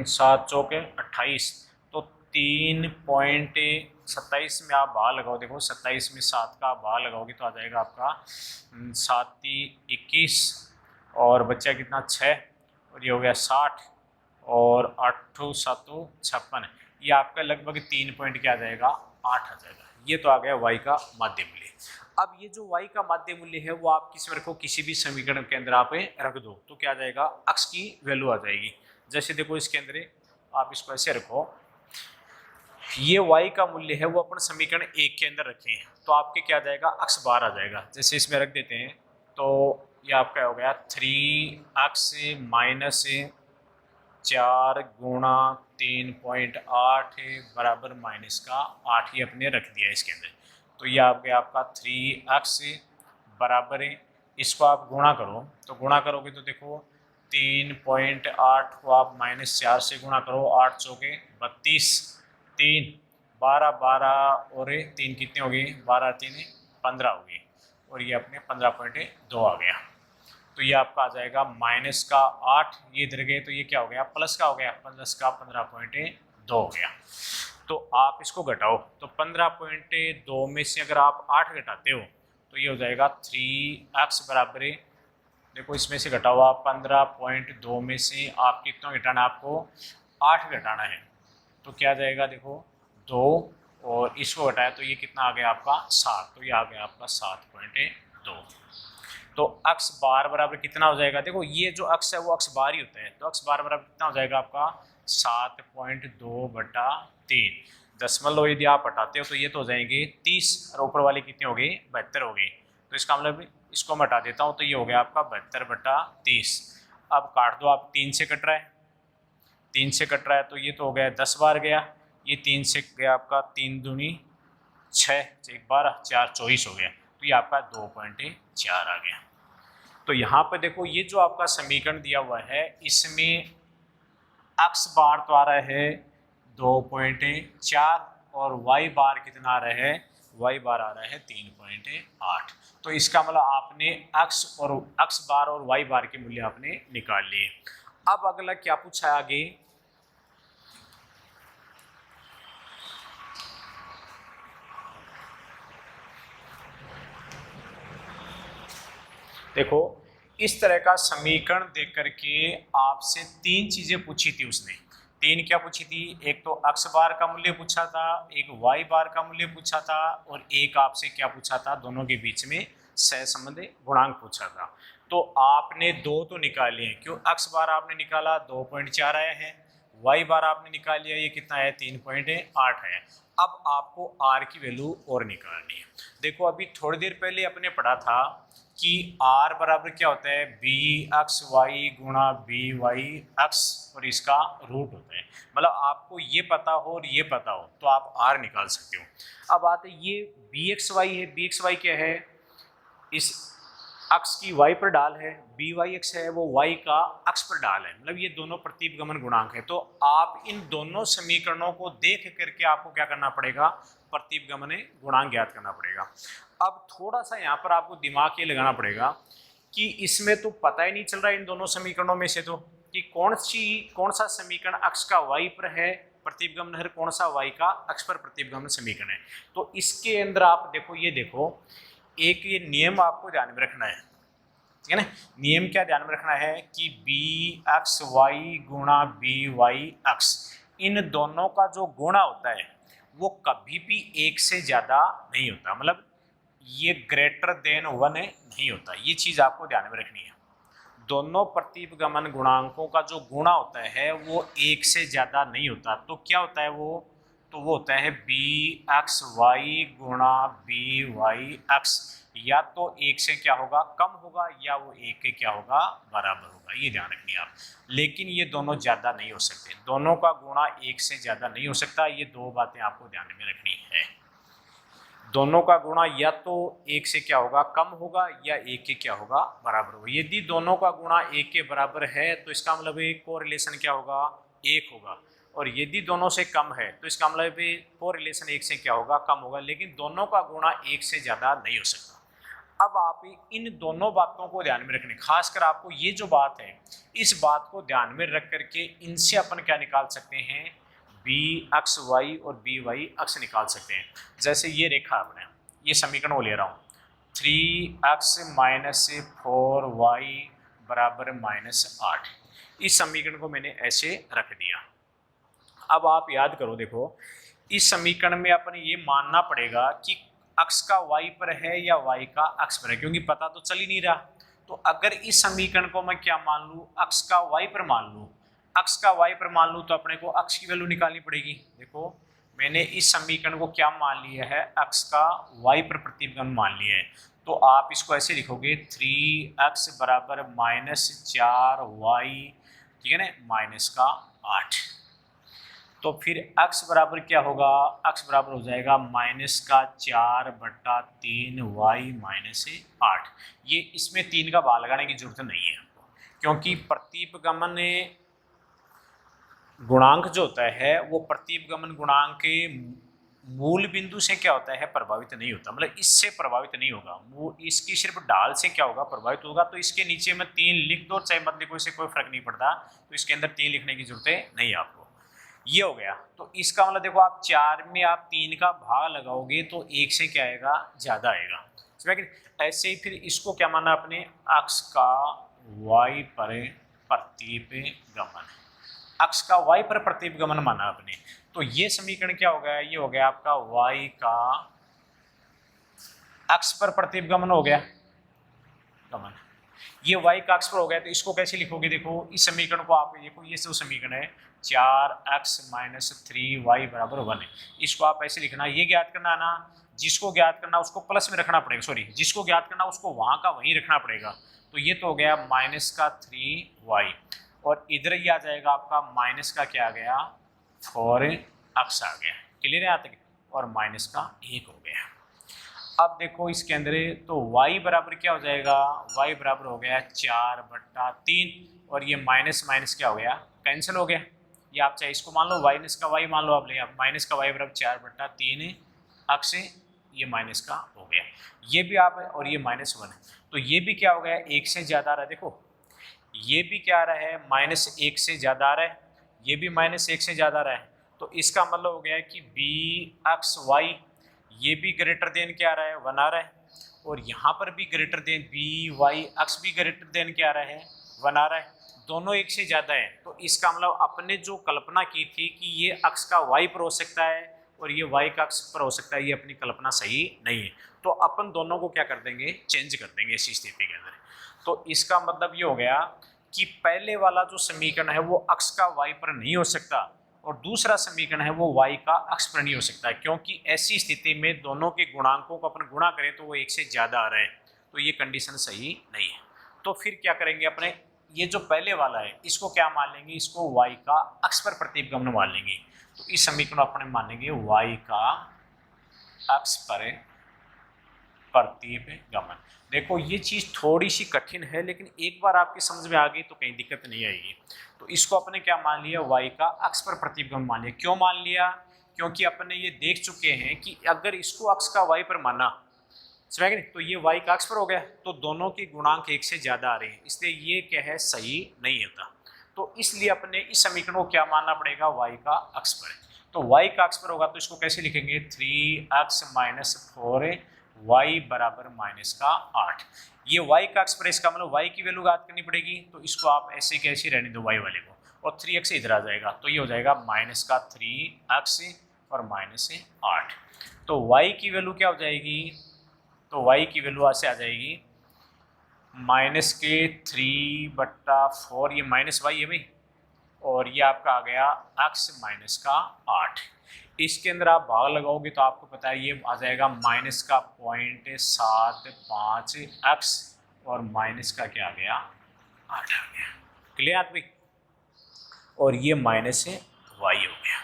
7 चौके 28, तो 3.27 में आप भाग लगाओ, देखो 27 में 7 का भाग लगाओगे तो आ जाएगा आपका 7 21 और बच्चा कितना 6 और ये हो गया 60 और 8 7 56, ये आपका लगभग 3 पॉइंट क्या आ जाएगा 8 आ जाएगा। ये तो आ गया y का माध्य मूल्य। अब ये जो y का माध्य मूल्य है वो आप किसी रखो, किसी भी समीकरण के अंदर आप रख दो तो क्या आ जाएगा, अक्ष की वैल्यू आ जाएगी। जैसे देखो इसके अंदर आप इसको ऐसे रखो, ये y का मूल्य है वो अपन समीकरण 1 के अंदर रखें तो आपके क्या आ जाएगा, अक्ष बार आ जाएगा। जैसे इसमें रख देते हैं तो ये आपका हो गया 3x माइनस 4 गुणा 3.8 बराबर माइनस का 8, ये अपने रख दिया इसके अंदर। तो ये आ गया आपका 3x बराबर है, इसको आप गुणा करो तो गुणा करोगे तो देखो 3.8 को आप -4 से गुणा करो, 8 चौके 32, 3 12 12 और 3 कितने हो गए, 12 3 15 हो गए, और ये अपने 15.2 आ गया। तो ये आपका आ जाएगा माइनस का 8, ये इधर गए तो ये क्या हो गया, प्लस का हो गया, प्लस का 15.2 हो गया। तो आप इसको घटाओ तो 15.2 में से अगर आप 8 घटाते हो तो ये हो जाएगा 3x बराबर है, देखो इसमें से घटा हुआ 15.2 में से आप कितना घटाना, आपको 8 घटाना है तो क्या जाएगा, देखो 2 और इसको घटाया तो ये कितना आ गया आपका 7, तो ये आ गया आपका 7.2। तो अक्ष बार बराबर कितना हो जाएगा, देखो ये जो अक्ष है वो अक्ष बार ही होता है, तो अक्ष बार बराबर कितना हो जाएगा आपका 7.2/3। दशमलव यदि आप हटाते हो तो ये तो हो जाएंगे 30 और ऊपर वाले कितने हो गए 72 हो गए। तो इसका मतलब इसको मैं हटा देता हूँ तो ये हो गया आपका 72/30। अब काट दो आप, 3 से कट रहा है, 3 से कट रहा है तो ये तो हो गया 10 बार गया, ये 3 से गया आपका 3 दूनी 6, 1 12 4 24 हो गया, तो ये आपका 2.4 आ गया। तो यहाँ पर देखो ये जो आपका समीकरण दिया हुआ है इसमें अक्ष बार तो आ रहा है 2.4 और y बार कितना आ रहा है, y बार आ रहा है 3.8। तो इसका मतलब आपने अक्ष बार और y बार के मूल्य आपने निकाल लिए। अब अगला क्या पूछा है आगे, देखो इस तरह का समीकरण देख करके आपसे 3 चीजें पूछी थी उसने। 3 क्या पूछी थी, एक तो अक्ष बार का मूल्य पूछा था, एक y बार का मूल्य पूछा था, और एक आपसे क्या पूछा था, दोनों के बीच में सहसंबंध गुणांक पूछा था। तो आपने 2 तो निकाले हैं, क्यों, अक्ष बार आपने निकाला 2.4 आया है, y बार आपने निकाल लिया ये कितना है 3.8 है। अब आपको r की वैल्यू और निकालनी है। देखो अभी थोड़ी देर पहले अपने पढ़ा था कि r बराबर क्या होता है, बी एक्स वाई गुणा बी वाई एक्स और इसका रूट होता है। मतलब आपको ये पता हो और ये पता हो तो आप r निकाल सकते हो। अब आते ये बी एक्स वाई है, बी एक्स वाई क्या है, इस अक्ष की y पर डाल है, बी वाई एक्स है वो y का अक्ष पर डाल है, मतलब ये दोनों प्रतिपगमन गुणांक है। तो आप इन दोनों समीकरणों को देख करके आपको क्या करना पड़ेगा, प्रतिपगमन गुणांक ज्ञात करना पड़ेगा। अब थोड़ा सा यहाँ पर आपको दिमाग ये लगाना पड़ेगा कि इसमें तो पता ही नहीं चल रहा इन दोनों समीकरणों में से तो कि कौन सा समीकरण अक्ष का y पर है प्रतिपगमन है, कौन सा y का अक्ष पर प्रतिपगमन समीकरण है। तो इसके अंदर आप देखो, ये देखो एक ये नियम आपको ध्यान में रखना है, ठीक है ना। नियम क्या ध्यान में रखना है कि बी एक्स वाई गुणा बी वाई एक्स, इन दोनों का जो गुणा होता है वो कभी भी 1 से ज़्यादा नहीं होता, मतलब ये ग्रेटर देन 1 नहीं होता। ये चीज़ आपको ध्यान में रखनी है। दोनों प्रतिपगमन गुणांकों का जो गुणा होता है वो 1 से ज़्यादा नहीं होता। तो क्या होता है वो, तो वो होता है बी एक्स वाई गुणा बी वाई एक्स, या तो 1 से क्या होगा कम होगा या वो 1 के क्या होगा बराबर होगा, ये ध्यान रखिए आप। लेकिन ये दोनों ज़्यादा नहीं हो सकते, दोनों का गुणा 1 से ज़्यादा नहीं हो सकता। ये 2 बातें आपको ध्यान में रखनी है। दोनों का गुणा या तो 1 से क्या होगा कम होगा या 1 के क्या होगा बराबर होगा। यदि दोनों का गुणा 1 के बराबर है तो इसका मतलब कोरिलेशन क्या होगा 1 होगा, और यदि दोनों से कम है तो इसका मतलब कोरिलेशन 1 से क्या होगा कम होगा। लेकिन दोनों का गुणा 1 से ज़्यादा नहीं हो सकता। अब आप इन दोनों बातों को ध्यान में रखने, खासकर आपको ये जो बात है इस बात को ध्यान में रख करके इनसे अपन क्या निकाल सकते हैं, बी एक्स वाई और बी वाई एक्स निकाल सकते हैं। जैसे ये रेखा आपने, ये समीकरण वो ले रहा हूँ 3x - 4y = -8, इस समीकरण को मैंने ऐसे रख दिया। अब आप याद करो, देखो इस समीकरण में अपन ये मानना पड़ेगा कि अक्ष का y पर है या y का अक्ष पर है, क्योंकि पता तो चल ही नहीं रहा। तो अगर इस समीकरण को मैं क्या मान लूँ, अक्ष का y पर मान लूँ, अक्ष का y पर मान लूँ, तो अपने को अक्ष की वैल्यू निकालनी पड़ेगी। देखो मैंने इस समीकरण को क्या मान लिया है, अक्ष का y पर प्रतिबिंब मान लिया है। तो आप इसको ऐसे लिखोगे 3x बराबर -4y, ठीक है ना, माइनस का 8। तो फिर x बराबर क्या होगा, x बराबर हो जाएगा -4/3y-8। ये इसमें 3 का भाग लगाने की जरूरत नहीं है हमको, क्योंकि प्रतिपगमन गुणांक जो होता है वो प्रतिपगमन गुणांक के मूल बिंदु से क्या होता है, प्रभावित नहीं होता, मतलब इससे प्रभावित नहीं होगा। इसकी सिर्फ ढाल से क्या होगा, प्रभावित होगा। तो इसके नीचे में 3 लिख दो, चाहे मत लिखो, इससे कोई फर्क नहीं पड़ता। तो इसके अंदर 3 लिखने की जरूरत नहीं है आपको। ये हो गया। तो इसका मतलब देखो, आप 4 में आप 3 का भाग लगाओगे तो 1 से क्या आएगा, ज्यादा आएगा। समझ गए? ऐसे ही फिर इसको क्या माना अपने, अक्ष का y पर प्रतिपगमन, अक्ष का y पर प्रतिपगमन माना आपने। तो ये समीकरण क्या हो गया, ये हो गया आपका y का अक्ष पर प्रतिपगमन हो गया, गमन। ये y का अक्ष पर हो गया। तो इसको कैसे लिखोगे, देखो इस समीकरण को आप देखो, ये जो समीकरण है 4x - 3y बराबर 1 है। इसको आप ऐसे लिखना, ये ज्ञात करना ना, जिसको ज्ञात करना उसको प्लस में रखना पड़ेगा, सॉरी जिसको ज्ञात करना उसको वहां का वहीं रखना पड़ेगा। तो ये तो हो गया -3y, और इधर ही आ जाएगा आपका माइनस का क्या आ गया, 4x आ गया। क्लियर है यहाँ तक? और माइनस का 1 हो गया। अब देखो इसके अंदर तो y बराबर क्या हो जाएगा, y बराबर हो गया 4/3, और ये माइनस माइनस क्या हो गया, कैंसिल हो गया। ये आप चाहे इसको मान लो माइनस का y मान लो, आप ले माइनस का y बराबर 4/3 अक्ष, ये माइनस का हो गया। ये भी आप, और ये -1 है, तो ये भी क्या हो गया, 1 से ज़्यादा आ रहा है। देखो ये भी क्या आ रहा है, -1 से ज़्यादा आ रहा है, ये भी -1 से ज़्यादा आ रहा है। तो इसका मतलब हो गया कि b अक्ष y ये भी ग्रेटर देन क्या आ रहा है, 1 आ रहा है, और यहाँ पर भी ग्रेटर देन by अक्ष भी ग्रेटर देन क्या आ रहा है, 1 आ रहा है। दोनों 1 से ज़्यादा है। तो इसका मतलब अपने जो कल्पना की थी कि ये अक्ष का y पर हो सकता है और ये y का अक्ष पर हो सकता है, ये अपनी कल्पना सही नहीं है। तो अपन दोनों को क्या कर देंगे, चेंज कर देंगे इसी स्थिति के अंदर। तो इसका मतलब ये हो गया कि पहले वाला जो समीकरण है वो अक्ष का y पर नहीं हो सकता, और दूसरा समीकरण है वो y का अक्ष पर नहीं हो सकता, क्योंकि ऐसी स्थिति में दोनों के गुणांकों को अपन गुणा करें तो वो 1 से ज़्यादा आ रहा है। तो ये कंडीशन सही नहीं है। तो फिर क्या करेंगे, अपने ये जो पहले वाला है इसको क्या मान लेंगे, इसको y का अक्ष पर प्रतिपगमन मान लेंगे। तो इस समीकरण को अपने मानेंगे y का अक्ष पर प्रतिपगमन। देखो ये चीज़ थोड़ी सी कठिन है, लेकिन एक बार आपकी समझ में आ गई तो कहीं दिक्कत नहीं आएगी। तो इसको अपने क्या मान लिया, y का अक्ष पर प्रतिपगमन मान लिया। क्यों मान लिया, क्योंकि अपने ये देख चुके हैं कि अगर इसको अक्ष का y पर माना, समझ गए, तो ये y का अक्ष पर हो गया, तो दोनों के गुणांक 1 से ज़्यादा आ रहे हैं, इसलिए ये क्या है, सही नहीं होता। तो इसलिए अपने इस समीकरण को क्या मानना पड़ेगा, y का अक्ष पर। तो y का अक्ष पर होगा तो इसको कैसे लिखेंगे, 3x - 4y बराबर -8। ये y का अक्ष पर, इसका मतलब y की वैल्यू ज्ञात करनी पड़ेगी। तो इसको आप ऐसे कैसे रहने दो y वाले को, और 3x इधर आ जाएगा, तो ये हो जाएगा -3x और -8। तो y की वैल्यू क्या हो जाएगी, तो y की वैल्यू ऐसे आ जाएगी -3/4, ये -y है भाई, और ये आपका आ गया x -8। इसके अंदर आप भाग लगाओगे तो आपको पता है ये आ जाएगा -0.75x, और माइनस का क्या आ गया, 8 आ गया। क्लियर भाई? और ये -y हो गया।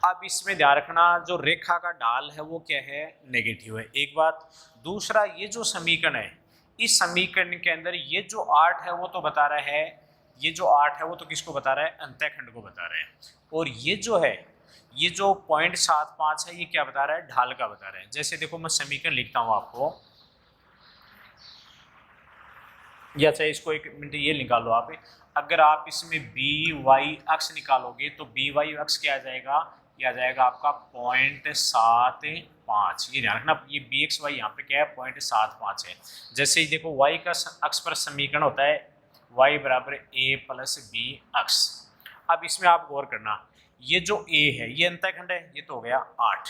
अब इसमें ध्यान रखना, जो रेखा का ढाल है वो क्या है, नेगेटिव है, एक बात। दूसरा, ये जो समीकरण है, इस समीकरण के अंदर ये जो 8 है वो तो बता रहा है, ये जो 8 है वो तो किसको बता रहा है, अंतःखंड को बता रहा है। और ये जो है, ये जो 0.75 है, ये क्या बता रहा है, ढाल का बता रहा है। जैसे देखो मैं समीकरण लिखता हूँ आपको, या चाहे इसको 1 मिनट ये निकालो आप। अगर आप इसमें by अक्ष निकालोगे तो by अक्ष क्या आ जाएगा, ये आ जाएगा आपका 0.75। ये ध्यान रखना, ये bxy यहाँ पे क्या है, 0.75 है। जैसे ही देखो y का अक्ष पर समीकरण होता है y बराबर a प्लस बी अक्स। अब इसमें आप गौर करना, ये जो a है ये अंतःखंड है, ये तो हो गया 8,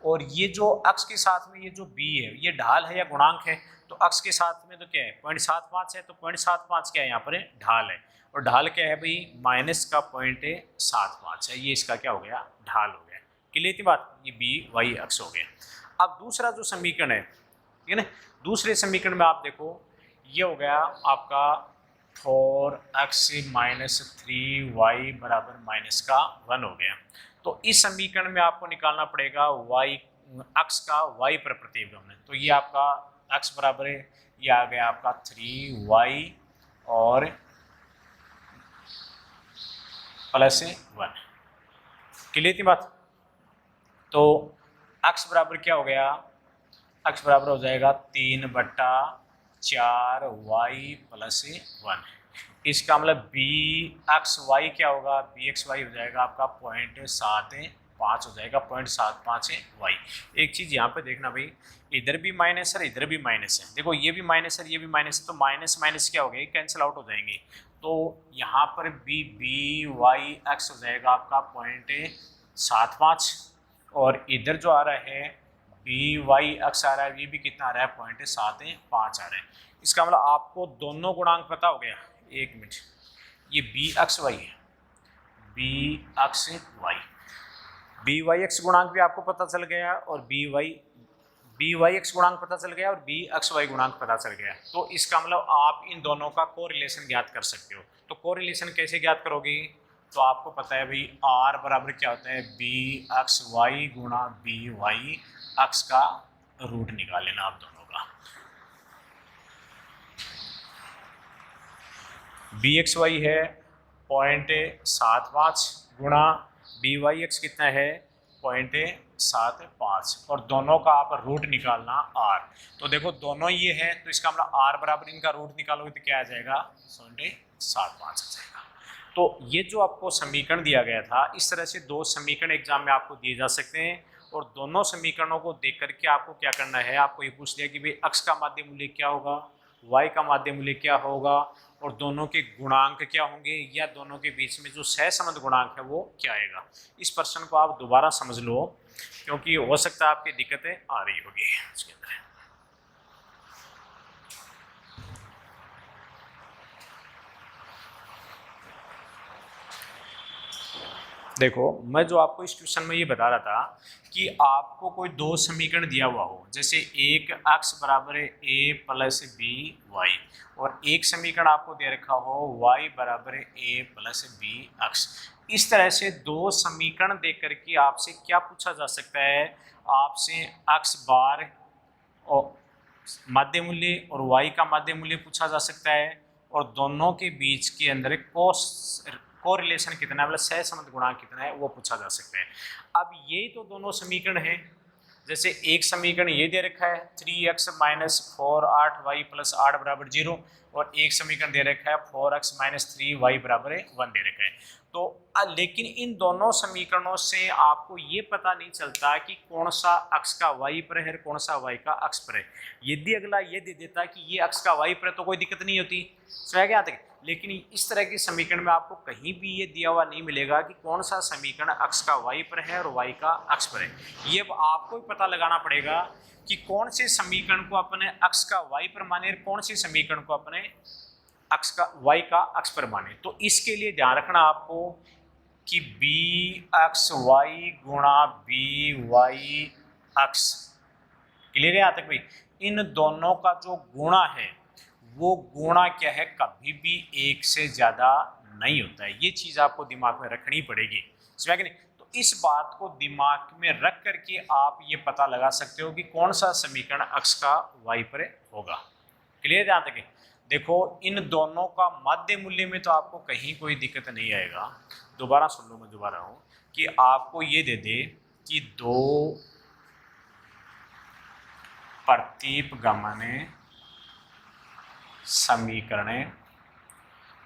और ये जो अक्स के साथ में ये जो b है ये ढाल है या गुणांक है, तो अक्स के साथ में तो क्या है 0.75 है, तो 0.75 क्या है यहाँ पर ढाल है, और ढाल क्या है भाई माइनस का 0.75 है, ये इसका क्या हो गया ढाल हो गया। क्लियर थी बात, ये बी वाई अक्स हो गया। अब दूसरा जो समीकरण है ठीक है ना, दूसरे समीकरण में आप देखो ये हो गया आपका 4x माइनस 3y बराबर माइनस का 1 हो गया। तो इस समीकरण में आपको निकालना पड़ेगा y अक्स का y पर प्रतिगमन, तो ये आपका x बराबर है, ये आ गया आपका 3y और प्लस 1। क्लियर थी बात। तो x बराबर क्या हो गया, x बराबर हो जाएगा 3/4y प्लस 1। इसका मतलब बी एक्स वाई क्या होगा, बी एक्स वाई हो जाएगा आपका 0.75 हो जाएगा, 0.75 वाई। एक चीज़ यहाँ पे देखना भाई, इधर भी माइनस है इधर भी माइनस है, देखो ये भी माइनस है ये भी माइनस है, तो माइनस माइनस क्या हो गया कैंसिल आउट हो जाएंगे, तो यहाँ पर बी वाई एक्स हो जाएगा आपका 0.75, और इधर जो आ रहा है बी वाई एक्स आ रहा है, ये भी कितना आ रहा है 0.75 आ रहा है। इसका मतलब आपको दोनों गुणांक पता हो गया। एक मिनट, ये बी एक्स वाई है, बी एक्स एक्स गुणांक भी आपको पता चल गया, और बी वाई एक्स गुणांक पता चल गया, और बी एक्स वाई गुणांक पता चल गया। तो इसका मतलब आप इन दोनों का कोरिलेशन ज्ञात कर सकते हो। तो कोरिलेशन कैसे ज्ञात करोगे, तो आपको पता है भाई आर बराबर क्या होता है, बी एक्स वाई गुणा बी वाई एक्स का रूट निकाल लेना आप दोनों का। बी एक्स वाई है 0.75 गुणा बी वाई एक्स कितना है 0.75, और दोनों का आप रूट निकालना आर। तो देखो दोनों ये है, तो इसका मतलब आर बराबर इनका रूट निकालोगे तो क्या आ जाएगा 0.75 आ जाएगा। तो ये जो आपको समीकरण दिया गया था, इस तरह से दो समीकरण एग्जाम में आपको दिए जा सकते हैं, और दोनों समीकरणों को देख करके आपको क्या करना है, आपको ये पूछ लिया कि भाई x का माध्य मूल्य क्या होगा, y का माध्य मूल्य क्या होगा, और दोनों के गुणांक क्या होंगे, या दोनों के बीच में जो सहसंबंध गुणांक है वो क्या आएगा। इस प्रश्न को आप दोबारा समझ लो, क्योंकि हो सकता है आपकी दिक्कतें आ रही होगी इसके अंदर। देखो मैं जो आपको इस क्वेश्चन में ये बता रहा था कि आपको कोई दो समीकरण दिया हुआ हो, जैसे एक x बराबर है a प्लस बी वाई, और एक समीकरण आपको दे रखा हो y बराबर है a प्लस बी एक्स। इस तरह से दो समीकरण दे करके आपसे क्या पूछा जा सकता है, आपसे x बार और माध्य मूल्य और y का माध्य मूल्य पूछा जा सकता है, और दोनों के बीच के अंदर कोरिलेशन कितना है, मतलब सहसंबंध गुणांक कितना है वो पूछा जा सकता है। अब यही तो दोनों समीकरण हैं, जैसे एक समीकरण ये दे रखा है 3x माइनस 4 प्लस 8 बराबर 0, और एक समीकरण दे रखा है 4x माइनस 3y बराबर 1 दे रखा है। तो लेकिन इन दोनों समीकरणों से आपको ये पता नहीं चलता कि कौन सा x का y पर है, कौन सा y का x पर है। यदि अगला ये दे देता कि ये x का y पर है तो कोई दिक्कत नहीं होती, समझ गया तक। लेकिन इस तरह के समीकरण में आपको कहीं भी ये दिया हुआ नहीं मिलेगा कि कौन सा समीकरण x का y पर है और y का x पर है। ये आपको ही पता लगाना पड़ेगा कि कौन से समीकरण को अपने x का y पर माने, कौन से समीकरण को अपने x का y का x पर माने। तो इसके लिए ध्यान रखना आपको कि बी एक्स वाई गुणा बी वाई एक्स, क्लियर है यहाँ तक भाई। इन दोनों का जो गुणा है वो गुणा क्या है, कभी भी एक से ज्यादा नहीं होता है। ये चीज आपको दिमाग में रखनी पड़ेगी, समझ गए नहीं। तो इस बात को दिमाग में रख करके आप ये पता लगा सकते हो कि कौन सा समीकरण x का y पर होगा। क्लियर यहाँ तक। देखो इन दोनों का माध्य मूल्य में तो आपको कहीं कोई दिक्कत नहीं आएगा। दोबारा सुन लो, मैं दोबारा हूं कि आपको ये दे दे कि दो प्रतिपगमन समीकरण,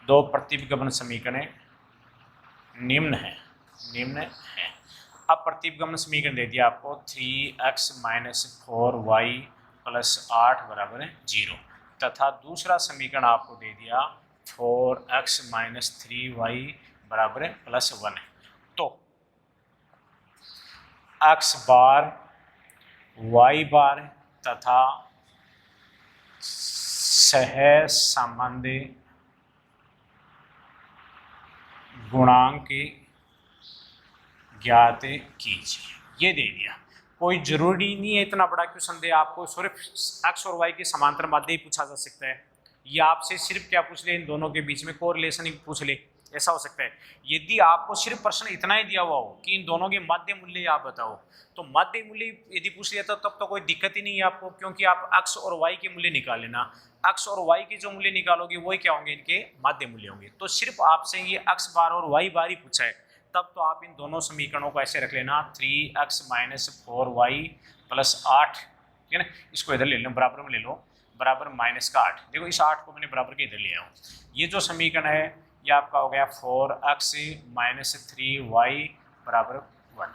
दो प्रतिपगमन समीकरण निम्न है। अब प्रतिपगमन समीकरण दे दिया आपको 3x माइनस 4y प्लस 8 बराबर 0, तथा दूसरा समीकरण आपको दे दिया 4x माइनस 3y बराबर +1 है। तो x बार y बार तथा सहसंबंधी गुणांक ज्ञात कीजिए। ये दे दिया, कोई जरूरी नहीं है इतना बड़ा क्वेश्चन दे आपको, सिर्फ x और y के समांतर माध्य ही पूछा जा सकता है, या आपसे सिर्फ क्या पूछ ले, इन दोनों के बीच में कोरिलेशन ही पूछ ले, ऐसा हो सकता है। यदि आपको सिर्फ प्रश्न इतना ही दिया हुआ हो कि इन दोनों के माध्य मूल्य आप बताओ, तो माध्य मूल्य यदि पूछ लिया तो तब तो कोई दिक्कत ही नहीं है आपको, क्योंकि आप x और y के मूल्य निकाल लेना, x और y के जो मूल्य निकालोगे वही क्या होंगे, इनके माध्य मूल्य होंगे। तो सिर्फ आपसे ये x बार और y बार ही पूछा है, तब तो आप इन दोनों समीकरणों को ऐसे रख लेना 3x माइनस 4y प्लस 8, ठीक है ना, इसको इधर ले लो, बराबर में ले लो, बराबर माइनस का 8। देखो इस 8 को मैंने बराबर के इधर लिया हूँ। ये जो समीकरण है ये आपका हो गया 4x माइनस 3y बराबर 1।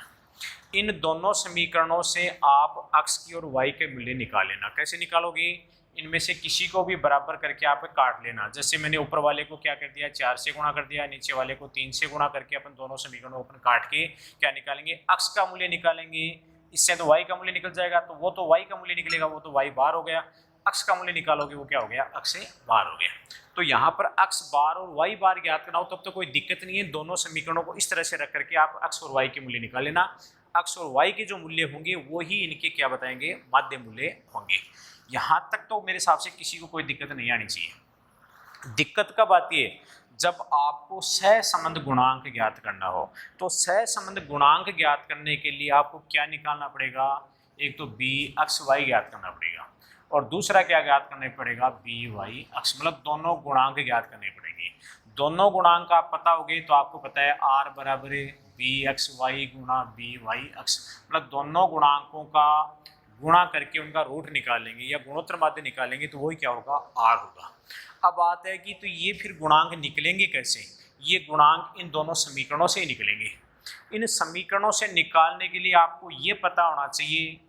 इन दोनों समीकरणों से आप x की और y के मूल्य निकाल लेना। कैसे निकालोगे, इनमें से किसी को भी बराबर करके आप काट लेना। जैसे मैंने ऊपर वाले को क्या कर दिया, 4 से गुणा कर दिया, नीचे वाले को 3 से गुणा करके अपन दोनों समीकरणों को अपन काट के क्या निकालेंगे, x का मूल्य निकालेंगे। इससे तो y का मूल्य निकल जाएगा, तो वो तो y का मूल्य निकलेगा, वो तो y बार हो गया। x का मूल्य निकालोगे वो क्या हो गया, x से बार हो गया। तो यहाँ पर x बार और y बार ज्ञात करना हो तब तो कोई दिक्कत नहीं है, दोनों समीकरणों को इस तरह से रख करके आप x और y के मूल्य निकाल लेना। x और y के जो मूल्य होंगे वो ही इनके क्या बताएंगे, माध्य मूल्य होंगे। यहाँ तक तो मेरे हिसाब से किसी को कोई दिक्कत नहीं आनी चाहिए। दिक्कत कब आती है, जब आपको सहसंबंध गुणांक ज्ञात करना हो। तो सहसंबंध गुणांक ज्ञात करने के लिए आपको क्या निकालना पड़ेगा, एक तो बी एक्स वाई ज्ञात करना पड़ेगा, और दूसरा क्या ज्ञात करना पड़ेगा, बी वाई एक्स, मतलब दोनों गुणांक ज्ञात करने पड़ेंगे। दोनों गुणांक आप पता होगे तो आपको पता है आर बराबर बी एक्स वाई गुणा बी वाई एक्स, मतलब दोनों गुणांकों का गुणा करके उनका रूट निकालेंगे या गुणोत्तर माध्य निकालेंगे तो वही क्या होगा, आर होगा। अब बात है कि तो ये फिर गुणांक निकलेंगे कैसे, ये गुणांक इन दोनों समीकरणों से ही निकलेंगे। इन समीकरणों से निकालने के लिए आपको ये पता होना चाहिए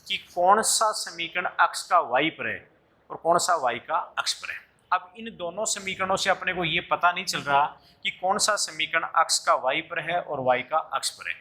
कि कौन सा समीकरण x का y पर है और कौन सा y का x पर है। अब इन दोनों समीकरणों से अपने को ये पता नहीं चल रहा कि कौन सा समीकरण x का y पर है और y का x पर है,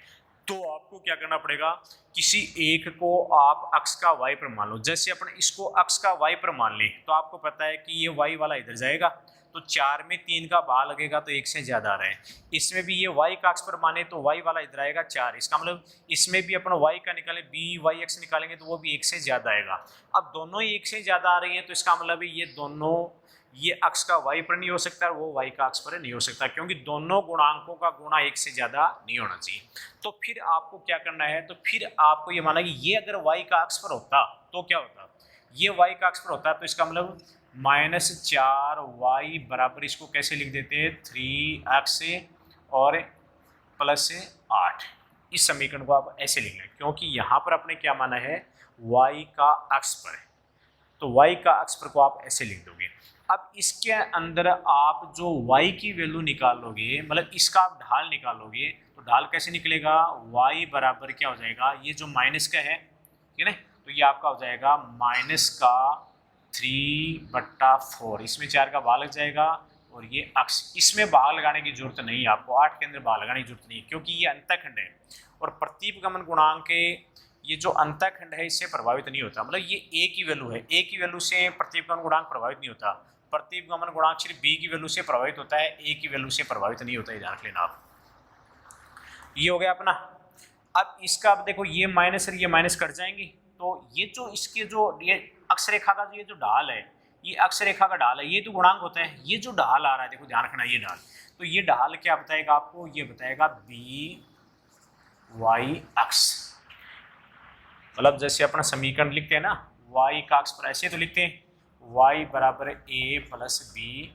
तो आपको क्या करना पड़ेगा, किसी एक को आप x का y पर मान लो। जैसे अपन इसको x का y पर मान लें तो आपको पता है कि ये y वाला इधर जाएगा, तो 4 में 3 का भाग लगेगा तो 1 से ज़्यादा आ रहा है। इसमें भी ये y का x पर माने तो y वाला इधर आएगा 4, इसका मतलब इसमें भी अपन y का निकालें बी वाई एक्स निकालेंगे तो वो भी 1 से ज़्यादा आएगा। अब दोनों ही 1 से ज़्यादा आ रही हैं तो इसका मतलब ये दोनों, ये x का y पर नहीं हो सकता और वो y का x पर नहीं हो सकता, क्योंकि दोनों गुणांकों का गुणा 1 से ज़्यादा नहीं होना चाहिए। तो फिर आपको क्या करना है, तो फिर आपको ये माना कि ये अगर y का x पर होता तो क्या होता, ये y का x पर होता तो इसका मतलब -4y बराबर, इसको कैसे लिख देते हैं 3x और +8। इस समीकरण को आप ऐसे लिख लें, क्योंकि यहाँ पर आपने क्या माना है, y का x पर है, तो y का x पर को आप ऐसे लिख दोगे। अब इसके अंदर आप जो y की वैल्यू निकालोगे, मतलब इसका आप ढाल निकालोगे, तो ढाल कैसे निकलेगा, y बराबर क्या हो जाएगा, ये जो माइनस का है, ठीक है ना, तो ये आपका हो जाएगा माइनस का 3/4, इसमें 4 का भाग लग जाएगा और ये अक्ष, इसमें भाग लगाने की जरूरत नहीं है आपको, 8 के अंदर भाग लगाने की जरूरत नहीं है, क्योंकि ये अंतःखंड है और प्रतीपगमन गुणांक के ये जो अंतःखंड है इससे प्रभावित नहीं होता। मतलब ये a की वैल्यू है, a की वैल्यू से प्रतीपगमन गुणांक प्रभावित नहीं होता, प्रतीपगमन गुणांक सिर्फ b की वैल्यू से प्रभावित होता है, a की वैल्यू से प्रभावित नहीं होता, ध्यान रख लेना आप। ये हो गया अपना। अब इसका अब देखो ये माइनस और ये माइनस कट जाएंगे, तो ये जो इसके जो ये अक्षरेखा का ये जो ढाल है, ये अक्षरेखा का ढाल है, ये तो गुणांक होता है, ये जो ढाल आ रहा है देखो ध्यान रखना, ये ढाल, तो ये ढाल क्या बताएगा आपको, ये बताएगा बी वाई अक्ष। मतलब जैसे अपना समीकरण लिखते हैं ना, y का अक्ष पर ऐसे तो लिखते हैं y बराबर a प्लस बी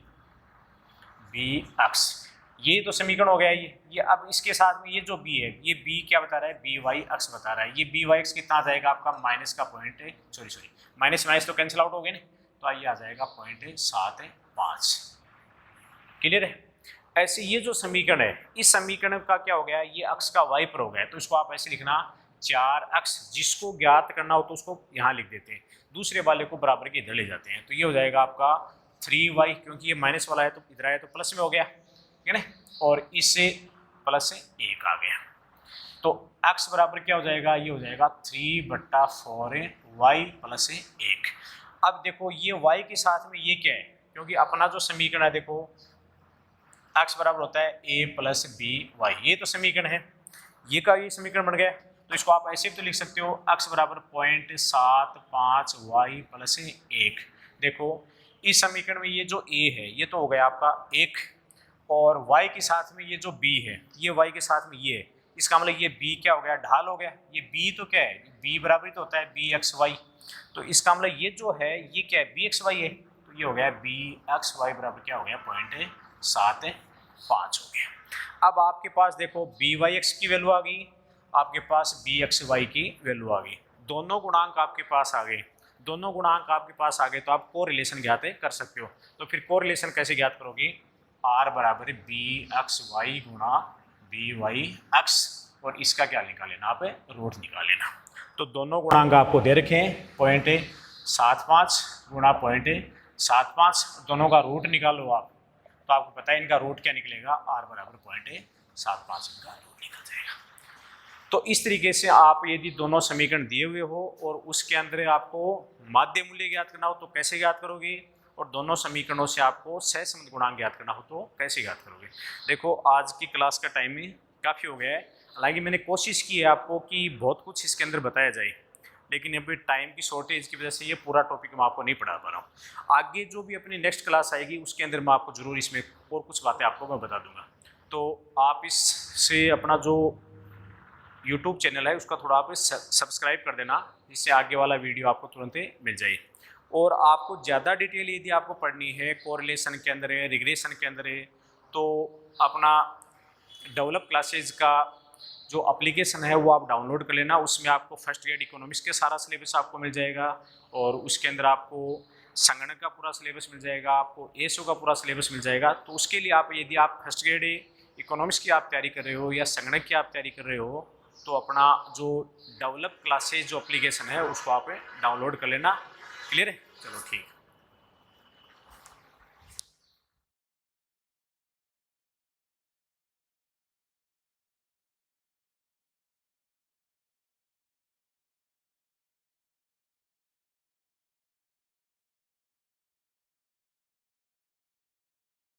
अक्ष, ये तो समीकरण हो गया ये। अब इसके साथ में ये जो b है, ये b क्या बता रहा है, बी वाई अक्ष बता रहा है। ये बी वाई अक्ष कितना आ जाएगा आपका, माइनस का पॉइंट, सॉरी माइनस माइनस तो कैंसिल आउट हो गए ना, तो आइए आ जाएगा 0.75। क्लियर है। ऐसे ये जो समीकरण है, इस समीकरण का क्या हो गया, ये अक्ष का y पर हो गया, तो इसको आप ऐसे लिखना 4x, जिसको ज्ञात करना हो तो उसको यहाँ लिख देते हैं, दूसरे वाले को बराबर के इधर ले जाते हैं, तो ये हो जाएगा आपका 3y, क्योंकि ये माइनस वाला है तो इधर आया तो प्लस में हो गया, ठीक है ना, और इससे प्लस 1 आ गया। तो x बराबर क्या हो जाएगा, ये हो जाएगा 3/4y प्लस 1। अब देखो ये y के साथ में ये क्या है, क्योंकि अपना जो समीकरण है देखो x बराबर होता है a प्लस बी वाई, ये तो समीकरण है, ये का ये समीकरण बन गया। तो इसको आप ऐसे भी तो लिख सकते हो x बराबर 0.75y प्लस 1। देखो इस समीकरण में ये जो a है ये तो हो गया आपका 1, और y के साथ में ये जो b है, ये y के साथ में ये है, इसका मतलब ये b क्या हो गया, ढाल हो गया। ये b तो क्या है, b बराबर तो होता है bxy, तो इसका मतलब ये जो है ये क्या है, bxy है, तो ये हो गया bxy बराबर क्या हो गया 0.75 हो गया। अब आपके पास देखो byx की वैल्यू आ गई, आपके पास bxy की वैल्यू आ गई, दोनों गुणांक आपके पास आ गए, दोनों गुणांक आपके पास आ गए, तो आप कोरिलेशन ज्ञात कर सकते हो। तो फिर कोरिलेशन कैसे ज्ञात करोगे, r बराबर bxy गुणा byx, और इसका क्या निकाल लेना, आप रूट निकाल लेना। तो दोनों गुणांक आपको दे रखे हैं 0.75 गुणा 0.75, दोनों का रूट निकालो आप, तो आपको पता है इनका रूट क्या निकलेगा, r बराबर 0.75 इनका रूट निकल जाएगा। तो इस तरीके से आप यदि दोनों समीकरण दिए हुए हो और उसके अंदर आपको माध्य मूल्य ज्ञात करना हो तो कैसे ज्ञात करोगे, और दोनों समीकरणों से आपको सहसंबंध गुणांक ज्ञात करना हो तो कैसे ज्ञात करोगे। देखो आज की क्लास का टाइम में काफ़ी हो गया है, हालांकि मैंने कोशिश की है आपको कि बहुत कुछ इसके अंदर बताया जाए, लेकिन अभी टाइम की शॉर्टेज की वजह से ये पूरा टॉपिक मैं आपको नहीं पढ़ा पा रहा हूँ। आगे जो भी अपनी नेक्स्ट क्लास आएगी उसके अंदर मैं आपको ज़रूर इसमें और कुछ बातें आपको मैं बता दूंगा। तो आप इससे अपना जो यूट्यूब चैनल है उसका थोड़ा आप सब्सक्राइब कर देना, जिससे आगे वाला वीडियो आपको तुरंत मिल जाए। और आपको ज़्यादा डिटेल यदि आपको पढ़नी है कोरिलेशन के अंदर है, रिग्रेशन के अंदर है, तो अपना डेवलप क्लासेज का जो एप्लीकेशन है वो आप डाउनलोड कर लेना। उसमें आपको फर्स्ट ग्रेड इकोनॉमिक्स के सारा सिलेबस आपको मिल जाएगा, और उसके अंदर आपको संगणक का पूरा सिलेबस मिल जाएगा, आपको एसओ का पूरा सिलेबस मिल जाएगा। तो उसके लिए आप यदि आप फर्स्ट ग्रेड इकोनॉमिक्स की आप तैयारी कर रहे हो या संगणक की आप तैयारी कर रहे हो, तो अपना जो डेवलप क्लासेज जो एप्लीकेशन है उसको आप डाउनलोड कर लेना। क्लियर है, चलो ठीक।